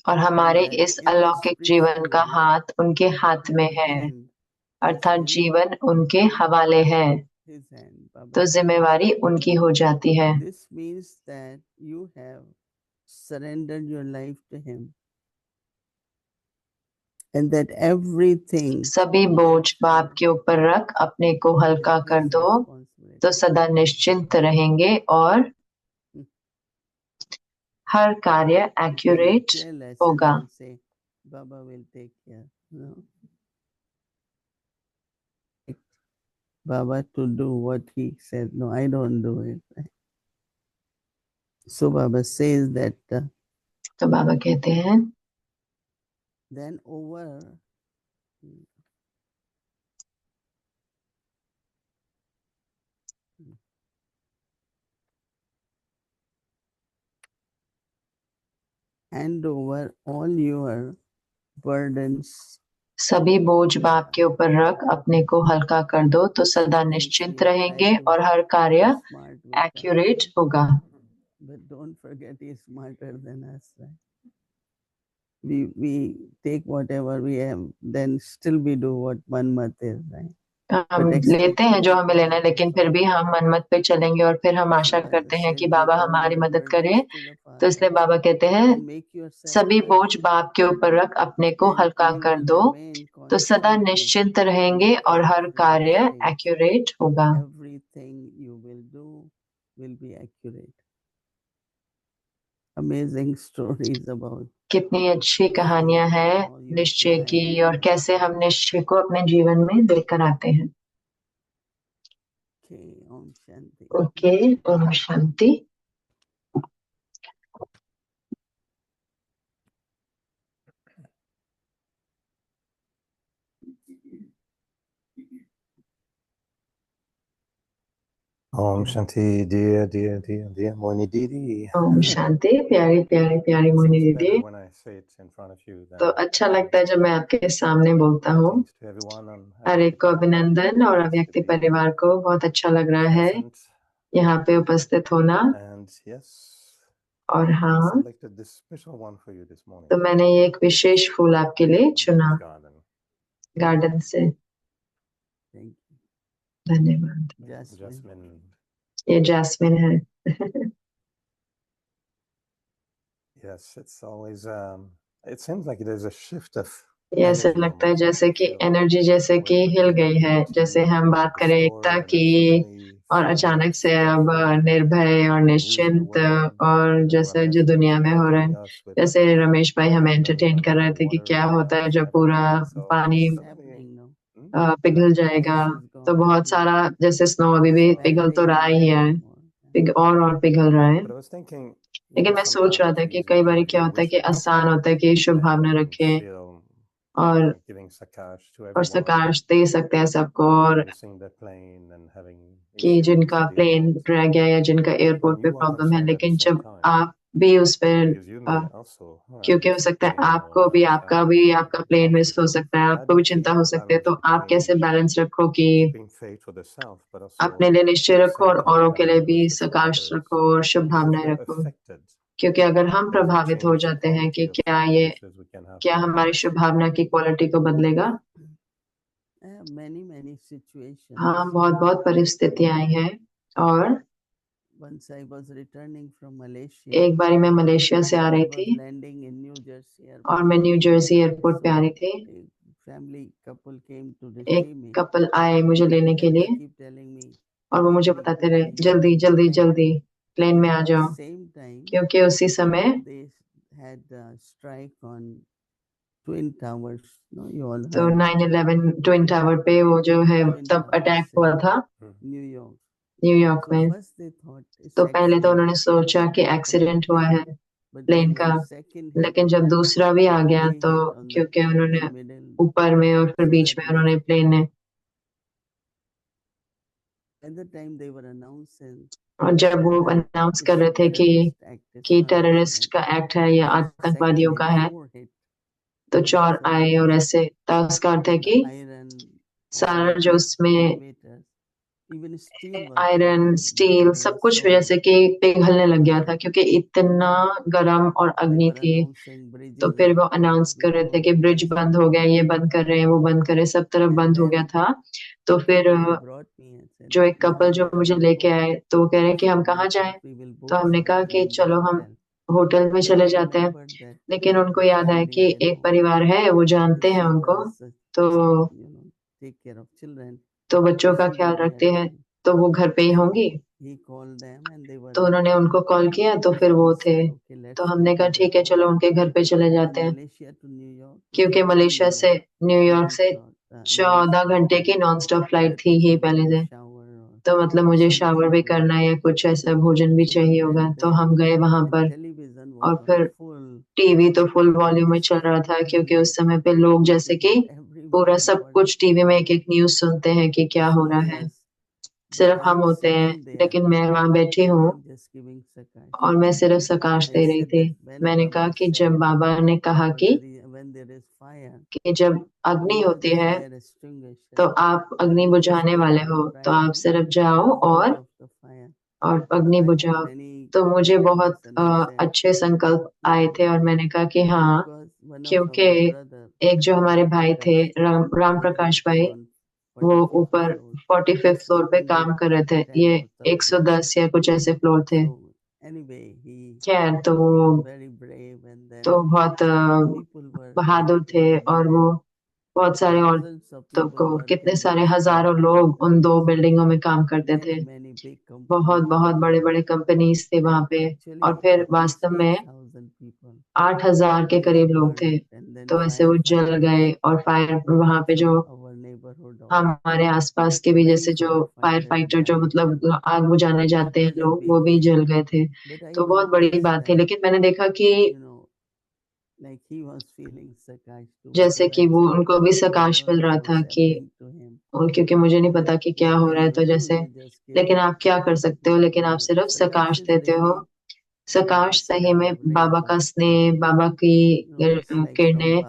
और and हमारे that इस अलौकिक जीवन का irresponsibly हाथ उनके हाथ में your है, hand अर्थात is in जीवन उनके हवाले है, his hand, Baba तो says. जिम्मेवारी उनकी हो जाती है। This means that you have surrendered your life to him, and that everything सभी बोझ बाप के ऊपर रख अपने को is हल्का कर his दो responsibility. तो सदा निश्चिंत रहेंगे और हर कार्य You can be accurate careless होगा। and say, Baba will take care. No. Baba to do what he said. No, I don't do it. So Baba says that तो बाबा कहते हैं then over hand over all your burdens, सभी बोझ बाप के ऊपर रख अपने को हल्का कर दो तो सदा निश्चिंत रहेंगे और हर कार्य smart with us. एक्यूरेट होगा। But don't forget he's smarter than us, right? We take whatever we have, then still we do what manmat is, right? हम लेते हैं जो हमें लेना है, लेकिन फिर भी हम मनमत पे चलेंगे और फिर हम आशा करते हैं कि बाबा हमारी मदद करें। तो इसलिए बाबा कहते हैं सभी बोझ बाप के ऊपर रख अपने को हल्का कर दो तो सदा निश्चिंत रहेंगे और हर कार्य एक्यूरेट होगा। Everything you will do will be accurate. Amazing stories about कितनी अच्छी कहानियां हैं निश्चय की और कैसे हम निश्चय को अपने जीवन में लेकर आते हैं। Om Shanti. Okay, Om Shanti. Om Shanti, dear Moini Didi. Om Shanti, प्यारी प्यारी प्यारी मोहिनी It's दीदी। better when I say it in front of you तो than अच्छा लगता है जब मैं आपके सामने बोलता हूँ। greetings to everyone on हर एक को अभिनंदन और अव्यक्ति परिवार को बहुत अच्छा लग रहा है present. यहाँ पे उपस्थित होना। And yes, और I हाँ, selected this special one for you this morning. तो मैंने ये एक विशेष फूल आपके लिए चुना Garden. गार्डन से। Thank you. धन्यवाद। Jasmine. ये जैस्मिन है। Yes, it's always, it seems like there's a shift of ये ऐसे energy लगता है almost. जैसे कि एनर्जी जैसे कि हिल गई है, जैसे हम बात करें एकता की और अचानक से अब निर्भय और निश्चिंत और जैसे जो दुनिया में हो रहा है। जैसे रमेश भाई हमें एंटरटेन कर रहे थे कि क्या होता है जब पूरा पानी पिघल जाएगा। तो बहुत सारा जैसे स्नो अभी भी पिघल तो रहा ही है, और पिघल रहा है। लेकिन मैं सोच रहा था कि कई बार क्या होता है कि आसान होता है कि शुभ भावना रखें और सकाश दे सकते हैं सबको, और कि जिनका प्लेन रह गया या जिनका एयरपोर्ट पे प्रॉब्लम है। लेकिन जब आप भी उस पर क्योंकि हो सकता है आपको भी आपका प्लेन मिस हो सकता है, आपको भी चिंता हो सकती है, तो आप कैसे बैलेंस रखो कि अपने लिए निश्चय रखो और औरों के लिए भी सकाश रखो और शुभ भावनाएं रखो। क्योंकि अगर हम प्रभावित हो जाते हैं कि क्या हमारी शुभ भावना की क्वालिटी को बदलेगा। हाँ, बहुत बहुत परिस्थितियां आई हैं। और एक बारी मैं मलेशिया से आ रही थी और मैं न्यू जर्सी एयरपोर्ट पे आ रही थी। एक कपल आए मुझे लेने के लिए और वो मुझे बताते रहे जल्दी जल्दी जल्दी प्लेन में आ जाओ, क्योंकि उसी समय तो 9/11 ट्विन टावर पे वो जो है तब अटैक हुआ था न्यूयॉर्क में। तो पहले तो उन्होंने सोचा कि एक्सीडेंट हुआ है प्लेन का, लेकिन जब दूसरा भी आ गया तो क्योंकि उन्होंने ऊपर में और फिर बीच में उन्होंने प्लेन ने, और जब वो अनाउंस कर रहे थे कि टेररिस्ट का एक्ट है या आतंकवादियों का है, तो चौर आए और ऐसे, तो उसका अर्थ है कि सारा जो उसमें आयरन स्टील सब कुछ जैसे कि पिघलने लग गया था, क्योंकि इतना गर्म और अग्नि थी। तो फिर वो अनाउंस कर रहे थे कि ब्रिज बंद हो गया, ये बंद कर रहे हैं, वो बंद कर रहे हैं, सब तरफ बंद हो गया था। तो फिर जो एक कपल जो मुझे लेके आए, तो वो कह रहे हैं कि हम कहाँ जाएं। तो हमने कहा कि चलो हम होटल में चले जाते हैं। लेकिन उनको याद आया कि एक परिवार है, वो जानते हैं उनको, तो बच्चों का ख्याल रखते हैं, तो वो घर पे ही होंगी। तो उन्होंने उनको कॉल किया, तो फिर वो थे। तो हमने कहा ठीक है, चलो उनके घर पे चले जाते हैं, क्योंकि मलेशिया से न्यूयॉर्क से 14 घंटे की नॉन स्टॉप फ्लाइट थी ही पहले से। तो मतलब मुझे शावर भी करना है या कुछ ऐसा भोजन भी चाहिए होगा। तो हम गए वहां पर, और फिर टीवी तो फुल वॉल्यूम में चल रहा था, क्योंकि उस समय पे लोग जैसे कि पूरा सब कुछ टीवी में एक एक न्यूज सुनते हैं कि क्या हो रहा है। सिर्फ हम होते हैं, लेकिन मैं वहां बैठी हूँ और मैं सिर्फ प्रकाश दे रही थी। मैंने कहा कि जब बाबा ने कहा कि जब अग्नि होती है तो आप अग्नि बुझाने वाले हो, तो आप सिर्फ जाओ और अग्नि बुझाओ। तो मुझे बहुत अच्छे संकल्प आए थे, और मैंने कहा कि हाँ, क्योंकि एक जो हमारे भाई थे राम प्रकाश भाई, वो ऊपर 45th फ्लोर पे काम कर रहे थे। ये 110 या कुछ ऐसे फ्लोर थे। खैर, तो वो तो बहुत बहादुर थे, और वो बहुत सारे औरतों को, कितने सारे हजारों लोग उन 2 बिल्डिंगों में काम करते थे। बहुत बहुत बड़े बड़े कंपनीज थे वहां पे। और फिर वास्तव में 8,000 के करीब लोग थे। तो ऐसे वो जल गए, और फायर वहां पे जो हमारे आसपास के भी, जैसे जो फायर फाइटर जो मतलब आग बुझाने जाते हैं लोग, वो भी जल गए थे। तो बहुत बड़ी बात थी। लेकिन मैंने देखा कि जैसे कि वो उनको भी सकाश मिल रहा था कि, और क्योंकि मुझे नहीं पता कि क्या हो रहा है, तो जैसे, लेकिन आप क्या कर सकते हो, लेकिन आप सिर्फ सकाश देते हो। सकाश सही में बाबा का स्नेह, बाबा की किरणें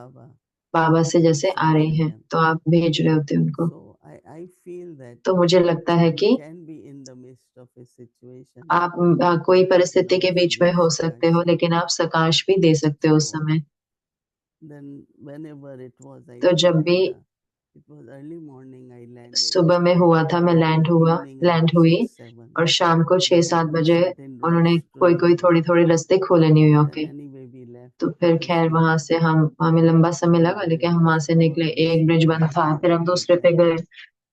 बाबा से जैसे आ रही हैं, तो आप भेज रहे होते उनको। तो मुझे लगता है कि आप कोई परिस्थिति के बीच में हो सकते हो, लेकिन आप सकाश भी दे सकते हो उस समय। तो जब भी सुबह में हुआ था, मैं लैंड हुई, और शाम को 6-7 बजे उन्होंने कोई कोई थोड़ी थोड़ी रास्ते खोले न्यूयॉर्क के। तो फिर खैर वहां से हमें लंबा समय लगा, लेकिन हम वहां से निकले। एक ब्रिज बंद था, फिर हम दूसरे पे गए।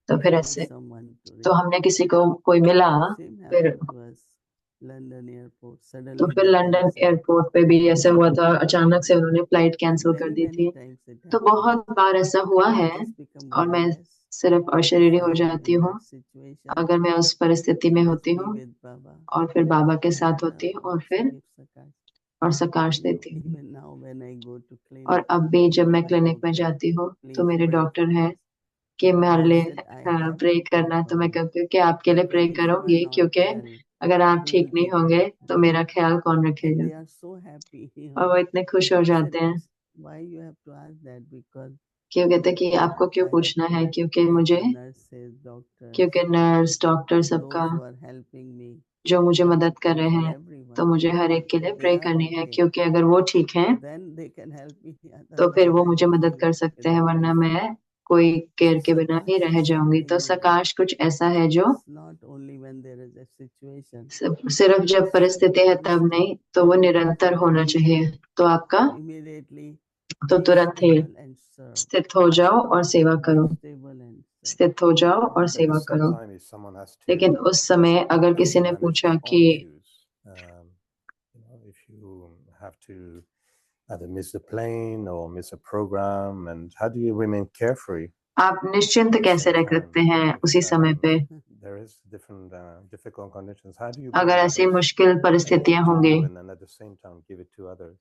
तो फिर ऐसे, तो हमने किसी को कोई मिला। फिर तो फिर लंदन एयरपोर्ट पे भी ऐसा हुआ था, अचानक से उन्होंने फ्लाइट कैंसिल कर दी थी। तो बहुत बार ऐसा हुआ है, और मैं सिर्फ अशरीरी हो जाती हूँ अगर मैं उस परिस्थिति में होती हूँ, और फिर बाबा के साथ होती हूँ, और प्रकाश देती हूँ। और अब भी जब मैं क्लिनिक में जाती हूँ, तो मेरे डॉक्टर है कि मेरे लिए प्रे करना। तो मैं कहती हूँ कि आपके लिए प्रे करूंगी, क्योंकि अगर आप ठीक नहीं होंगे तो मेरा ख्याल कौन रखेगा। और वो इतने खुश हो जाते हैं, क्यों कहते कि आपको क्यों पूछना है, क्योंकि नर्स डॉक्टर सबका जो मुझे मदद कर रहे हैं, तो मुझे हर एक के लिए प्रे करनी है, क्योंकि अगर वो ठीक है तो फिर वो मुझे मदद कर सकते हैं, वरना मैं कोई केयर के बिना ही रह जाऊंगी। तो सकाश कुछ ऐसा है जो सिर्फ जब परिस्थिति है तब नहीं, तो वो निरंतर होना चाहिए। तो आपका तो तुरंत ही स्थित हो जाओ और सेवा करो, स्थित हो जाओ और सेवा करो। लेकिन उस समय अगर किसी ने पूछा कि if you have to either miss a plane or miss a program, and how do you remain carefree? आप निश्चिंत कैसे रह सकते हैं उसी समय पे? There is different difficult conditions. How do you अगर ऐसी मुश्किल परिस्थितियां होंगी, and at the same time give it to others?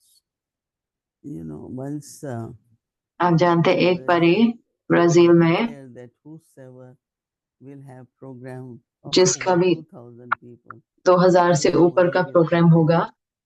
आप जानते, एक बारी ब्राजील में जिसका भी 2000 से ऊपर का प्रोग्राम होगा,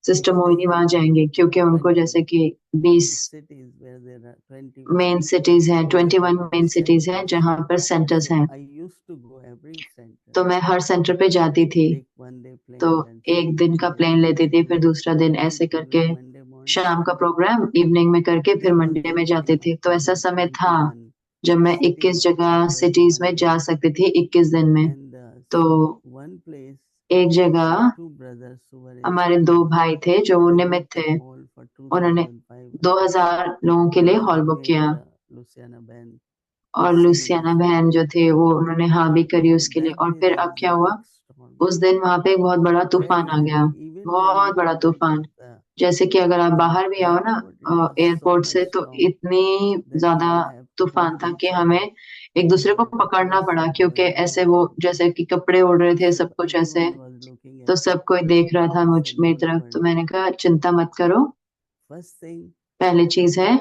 सिस्टर मोहिनी वहां जाएंगे, क्योंकि उनको जैसे कि 20 cities where there are 20 main cities हैं, 21 मेन सिटीज हैं जहाँ पर सेंटर्स हैं। I used to go every center, तो मैं हर सेंटर पे जाती थी, take one day plane, तो then एक दिन का second day प्लेन लेती थी, फिर दूसरा दिन ऐसे करके Monday morning, शाम का प्रोग्राम इवनिंग में करके फिर मंडे में जाती थी। तो ऐसा समय था जब मैं 21 जगह सिटीज में जा सकती थी 21 दिन में। and तो one place एक जगह two brothers who were हमारे 2 भाई थे जो निमित्त थे, hall for उन्होंने 2005 2000 लोगों के लिए हॉल बुक किया, Luciana Ben और लुसियाना बहन जो थे वो उन्होंने हाँ भी करी उसके लिए। और फिर अब क्या हुआ, उस दिन वहां पे एक बहुत बड़ा तूफान आ गया, बहुत बड़ा तूफान। जैसे कि अगर आप बाहर भी आओ ना एयरपोर्ट से, तो इतनी ज्यादा तूफान था कि हमें एक दूसरे को पकड़ना पड़ा, क्योंकि ऐसे वो जैसे कि कपड़े उड़ रहे थे, सब कुछ ऐसे। तो सब कोई देख रहा था मेरी तरफ। तो मैंने कहा चिंता मत करो, पहली चीज है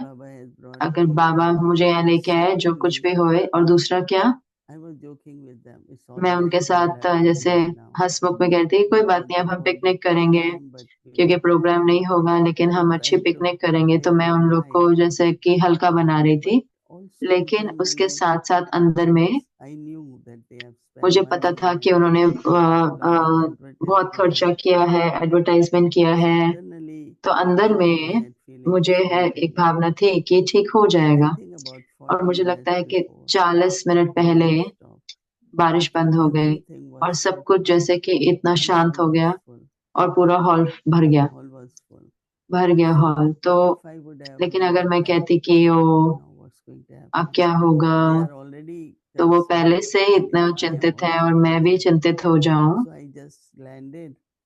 अगर बाबा मुझे यहाँ लेके आए जो कुछ भी होए, और दूसरा क्या, मैं उनके साथ जैसे हंसमुख में कहती थी कोई बात नहीं, अब हम पिकनिक करेंगे, क्योंकि प्रोग्राम नहीं होगा लेकिन हम अच्छी पिकनिक करेंगे। तो मैं उन लोग को जैसे कि हल्का बना रही थी, लेकिन उसके साथ साथ अंदर में मुझे पता था कि उन्होंने बहुत खर्चा किया है, एडवर्टाइजमेंट किया है। तो अंदर में मुझे है एक भावना थी कि ठीक हो जाएगा। और मुझे लगता है कि 40 मिनट पहले बारिश बंद हो गई और सब कुछ जैसे कि इतना शांत हो गया और पूरा हॉल भर गया हॉल। तो लेकिन अगर मैं कहती कि ओ अब क्या होगा, तो वो पहले से ही इतना चिंतित है और मैं भी चिंतित हो जाऊं।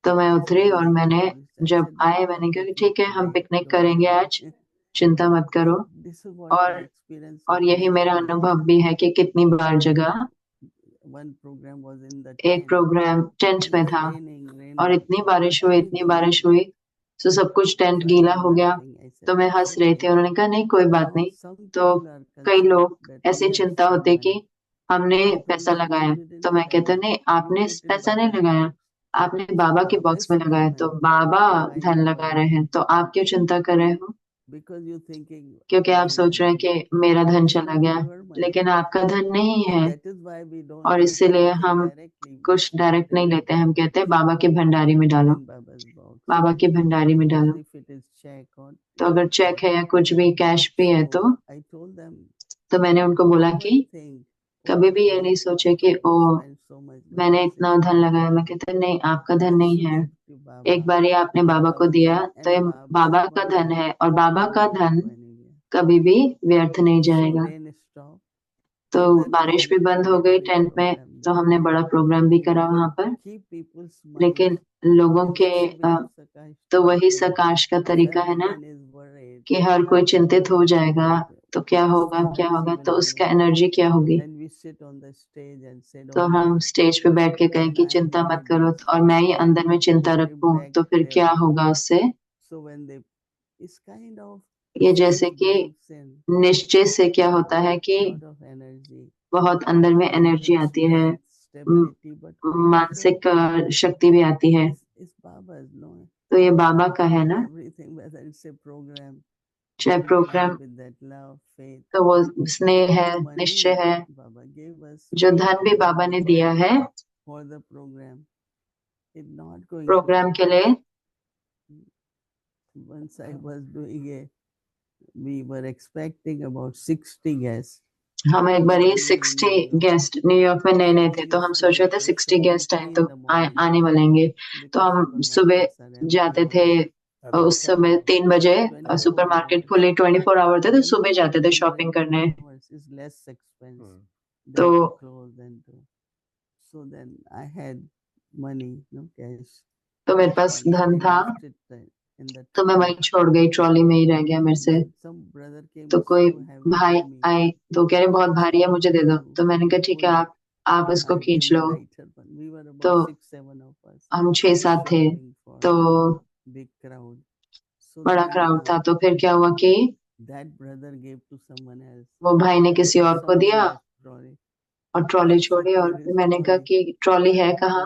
तो मैं उतरी और मैंने जब आए मैंने कहा कि ठीक है हम पिकनिक करेंगे आज, चिंता मत करो। और यही मेरा अनुभव भी है कि कितनी बार जगह एक प्रोग्राम टेंट में था और इतनी बारिश हुई तो सब कुछ टेंट गीला हो गया। तो मैं हंस रही थी, उन्होंने कहा नहीं कोई बात नहीं। तो कई लोग ऐसी चिंता होती कि हमने पैसा लगाया, तो मैं कहता नहीं आपने पैसा नहीं लगाया, आपने बाबा के बॉक्स में लगाया, तो बाबा धन लगा रहे हैं, तो आप क्यों चिंता कर रहे हो, क्योंकि आप सोच रहे हैं कि मेरा धन चला गया, लेकिन आपका धन नहीं है। और इसीलिए हम कुछ डायरेक्ट नहीं लेते, हम कहते हैं बाबा के भंडारी में डालो, बाबा के भंडारी में डालो। तो अगर चेक है या कुछ भी कैश भी है तो मैंने उनको बोला कि कभी भी ये नहीं सोचे कि ओ मैंने इतना धन लगाया। मैं कहते नहीं आपका धन नहीं है, एक बार ये आपने बाबा को दिया तो ये बाबा का धन है, और बाबा का धन कभी भी व्यर्थ नहीं जाएगा। तो बारिश भी बंद हो गई टेंट में, तो हमने बड़ा प्रोग्राम भी करा वहां पर। लेकिन लोगों के तो वही सकाश का तरीका है ना कि हर कोई चिंतित हो जाएगा, तो क्या होगा, तो उसका एनर्जी क्या होगी। तो हम स्टेज पे बैठ के कहें कि चिंता मत करो, और मैं ही अंदर में चिंता रखूं, तो फिर क्या होगा उससे। ये जैसे कि निश्चय से क्या होता है कि बहुत अंदर में एनर्जी आती है, मानसिक शक्ति भी आती है। तो ये बाबा का है ना, चाहे प्रोग्राम तो वो स्नेह है, निश्चय है। जो धन भी बाबा ने दिया है प्रोग्राम के लिए, once I was doing we were expecting about 60 guests. हम एक बार 60 गेस्ट न्यूयॉर्क में नए नए थे, तो हम सोच रहे थे 60 गेस्ट आए तो आने वालेंगे। तो हम सुबह जाते थे, उस समय 3 बजे सुपरमार्केट खुले 24 आवर थे, तो सुबह जाते थे शॉपिंग करने। तो तो मेरे पास धन था, तो मैं वहीं छोड़ गई, ट्रॉली में ही रह गया मेरे से। तो कोई भाई आए तो कह रहे बहुत भारी है मुझे दे दो, तो मैंने कहा ठीक है आप इसको खींच लो। तो हम 6-7 थे, तो बड़ा क्राउड था। तो फिर क्या हुआ कि वो भाई ने किसी और को दिया और ट्रॉली छोड़ी। और फिर मैंने कहा कि ट्रॉली है कहाँ,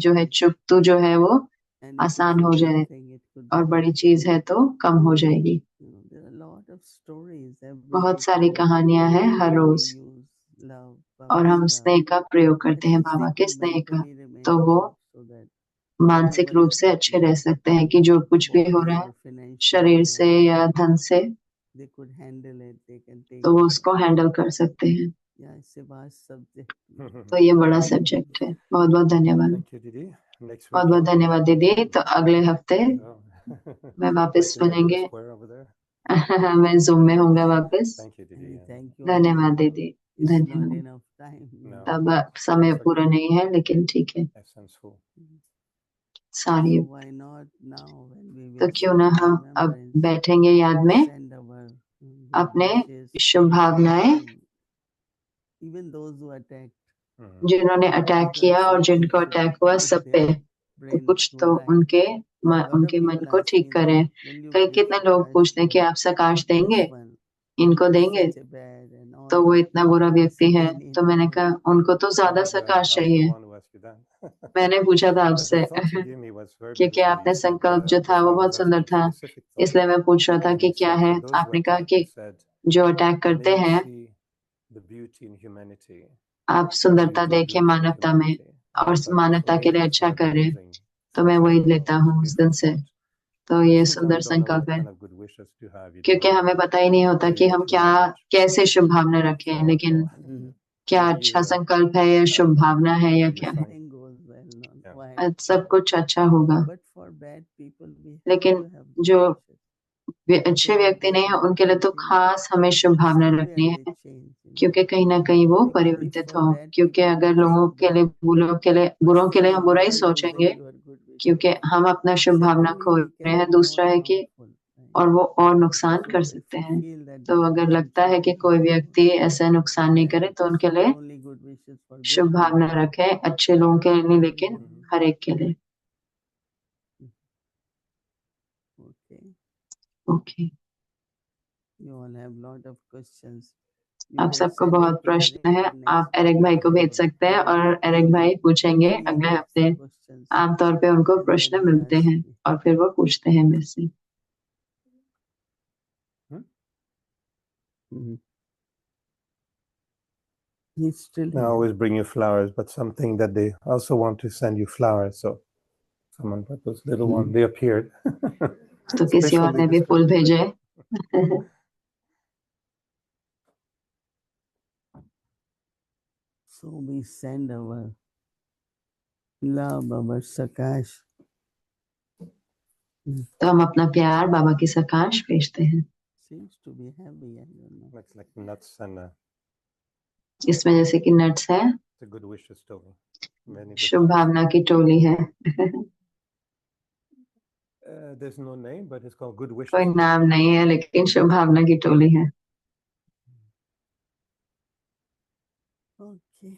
छोटी जो है चुप तो जो है वो आसान हो जाए, और बड़ी चीज है तो कम हो जाएगी। बहुत सारी कहानियां हैं हर रोज। और हम स्नेह का प्रयोग करते हैं, बाबा के स्नेह का, तो वो मानसिक रूप से अच्छे रह सकते हैं कि जो कुछ भी हो रहा है शरीर से या धन से, तो वो उसको हैंडल कर सकते हैं। तो ये बड़ा सब्जेक्ट है। बहुत बहुत धन्यवाद। Thank you, Didi. Next बहुत week बहुत I'll धन्यवाद दीदी। तो अगले हफ्ते Oh. मैं वापस Back in the मिलेंगे। square over there. मैं जूम में होऊंगा वापस। Thank you, Didi. धन्यवाद दीदी, धन्यवाद। No, अब समय it's पूरा okay. नहीं है, लेकिन ठीक है। Essential. सारी तो क्यों ना हम अब बैठेंगे याद में अपने शुभ भावनाएं Mhm. जिन्होंने अटैक किया और जिनको अटैक हुआ सब पे, तो कुछ तो उनके मन को ठीक करें। कई कितने लोग पूछते हैं कि आप सकाश देंगे, इनको देंगे, तो वो इतना बुरा व्यक्ति है। तो मैंने कहा उनको तो ज्यादा सकाश I was the चाहिए। one who asked you that. मैंने पूछा था But आपसे the thoughts you gave me was very क्योंकि beautiful. You आपने said, संकल्प जो था that's वो why I was बहुत सुंदर asking था, specific thought. इसलिए मैं पूछ रहा था And कि you क्या said, है। for those who आपने कहा attack, कि you said, जो अटैक करते may you हैं, see the beauty in humanity, आप the सुंदरता beauty देखिए in मानवता में humanity. And I और thought, मानवता for के me, लिए that अच्छा sounded करें। amazing. तो So मैं वही thank you. लेता It's a हूँ उस beautiful दिन से। thought. तो ये Sometimes सुंदर we don't know संकल्प what है, kind of good wishes to have. You क्योंकि don't हमें know पता ही नहीं होता till कि you हम get to क्या know that. कैसे शुभ भावना रखें, So, लेकिन क्या may अच्छा संकल्प है या शुभ भावना है या क्या है, yeah. सब कुछ अच्छा होगा। लेकिन जो अच्छे व्यक्ति नहीं है उनके लिए तो खास हमें शुभ भावना रखनी है, क्योंकि कहीं ना कहीं वो परिवर्तित हो। क्योंकि अगर लोगों के लिए बुरों के लिए हम बुरा ही सोचेंगे, क्योंकि हम अपना शुभ भावना खो रहे हैं। दूसरा है कि और वो और नुकसान कर सकते हैं। तो अगर लगता है कि कोई व्यक्ति ऐसा नुकसान नहीं करे, तो उनके लिए शुभ भावना रखें, अच्छे लोगों के लिए नहीं, लेकिन हर एक के लिए। ओके। आप सबको बहुत प्रश्न है, आप एरिक भाई को भेज सकते हैं और एरिक भाई पूछेंगे अगले हफ्ते। आमतौर पे उनको प्रश्न मिलते हैं और फिर वो पूछते हैं मेरे से। I always bring you flowers, but something that they also want to send you flowers. So someone put those little ones, they appeared. तो किसी और ने भी फूल भेजे। So we send our love, our sakash. तो हम अपना प्यार बाबा की सकाश भेजते हैं। Seems to be heavy, I don't know. Looks like nuts and इसमें जैसे कि नट्स है, it's a good wishes story. Many good Shubh thoughts. भावना की टोली है। There's no name, but it's called Good Wishes. कोई नाम नहीं है, लेकिन शुभ भावना की टोली है। Okay.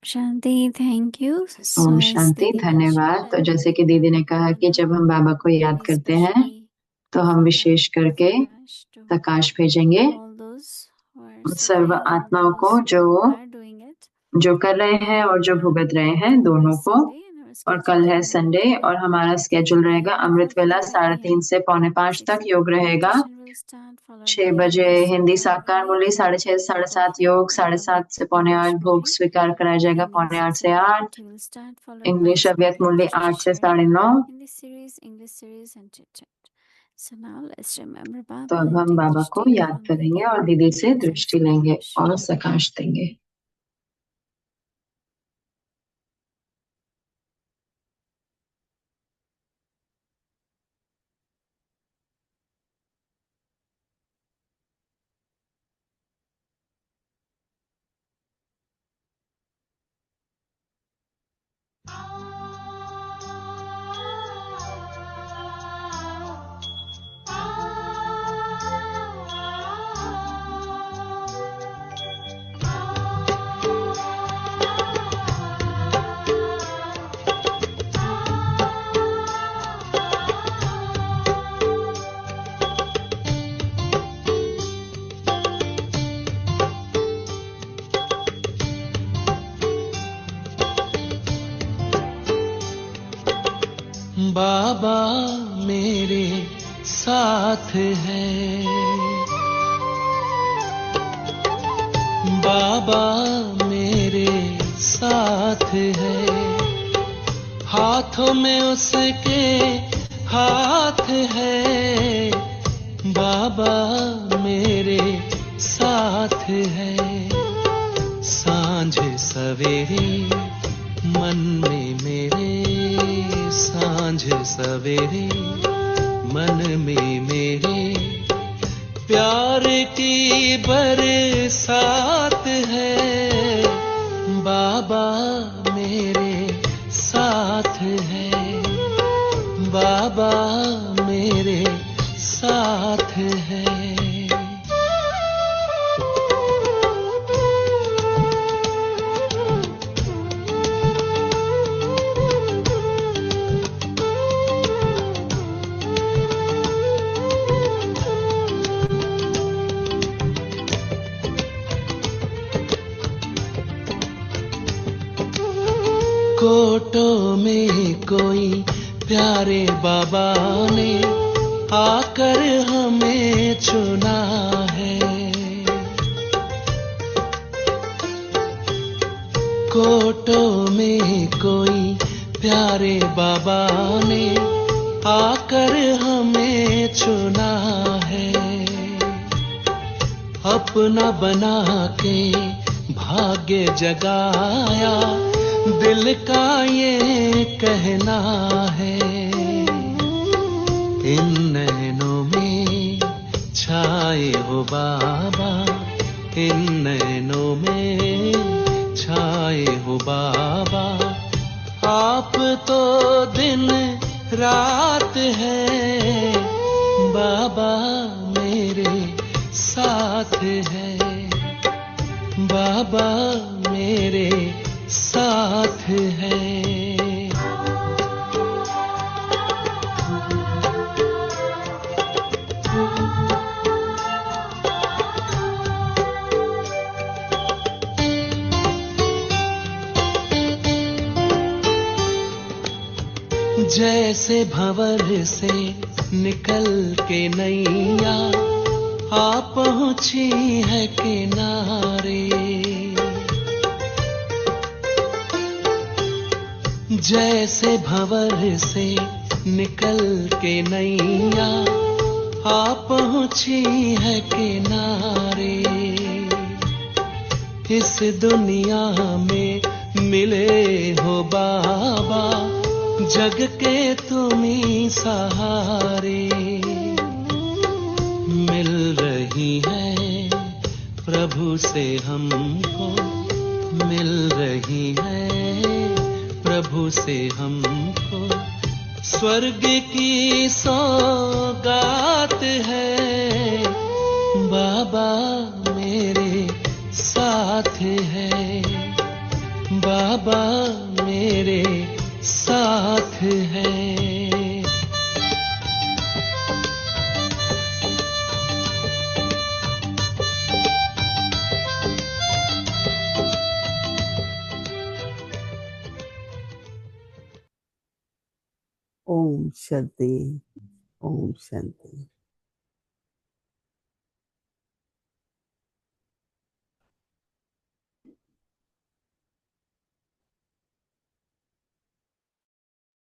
Shanti, thank you. Om So as Shanti, Didi धन्यवाद। mentioned, तो जैसे कि दीदी ने कहा कि जब हम बाबा को याद करते हैं तो हम विशेष करके प्रकाश भेजेंगे all those who are serve suffering and आत्माओं को, those जो who are doing it. जो कर रहे हैं और जो भुगत रहे हैं, दोनों को। और कल है संडे और हमारा स्केड्यूल रहेगा अमृत वेला 3:30 से 4:45 तक योग रहेगा। 6 बजे हिंदी साकार मुरली, 6:30 से 7:30 योग, 7:30 से 7:45 भोग स्वीकार कराया जाएगा, 7:45 से 8। इंग्लिश अव्यक्त मुरली 8 से 9:30। तो अब हम बाबा को याद करेंगे और दीदी से दृष्टि लेंगे और सकाश देंगे। Ah बाबा मेरे साथ है, बाबा मेरे साथ है, हाथों में उसके हाथ है, बाबा मेरे साथ है। सांझ सवेरे मन में मेरे, सांझ सवेरे मन में मेरे, प्यार की बरसात है, बाबा मेरे साथ है, बाबा मेरे साथ है। कोटों में कोई प्यारे बाबा ने आकर हमें चुना है, कोटों में कोई प्यारे बाबा ने आकर हमें चुना है, अपना बना के भाग्य जगाया, दिल का ये कहना है। इन नैनों में छाए हो बाबा, इन नैनों में छाए हो बाबा, आप तो दिन रात है, बाबा मेरे साथ है, बाबा मेरे साथ है। जैसे भंवर से निकल के नैया आ पहुंची है किनारे, जैसे भंवर से निकल के नैया आ पहुंची है किनारे, इस दुनिया में मिले हो बाबा, जग के तुम्ही सहारे, मिल रही है प्रभु से हमको, मिल रही है प्रभु से हमको, स्वर्ग की सौगात है, बाबा मेरे साथ है, बाबा मेरे साथ है। ओम शांति, ओम शांति।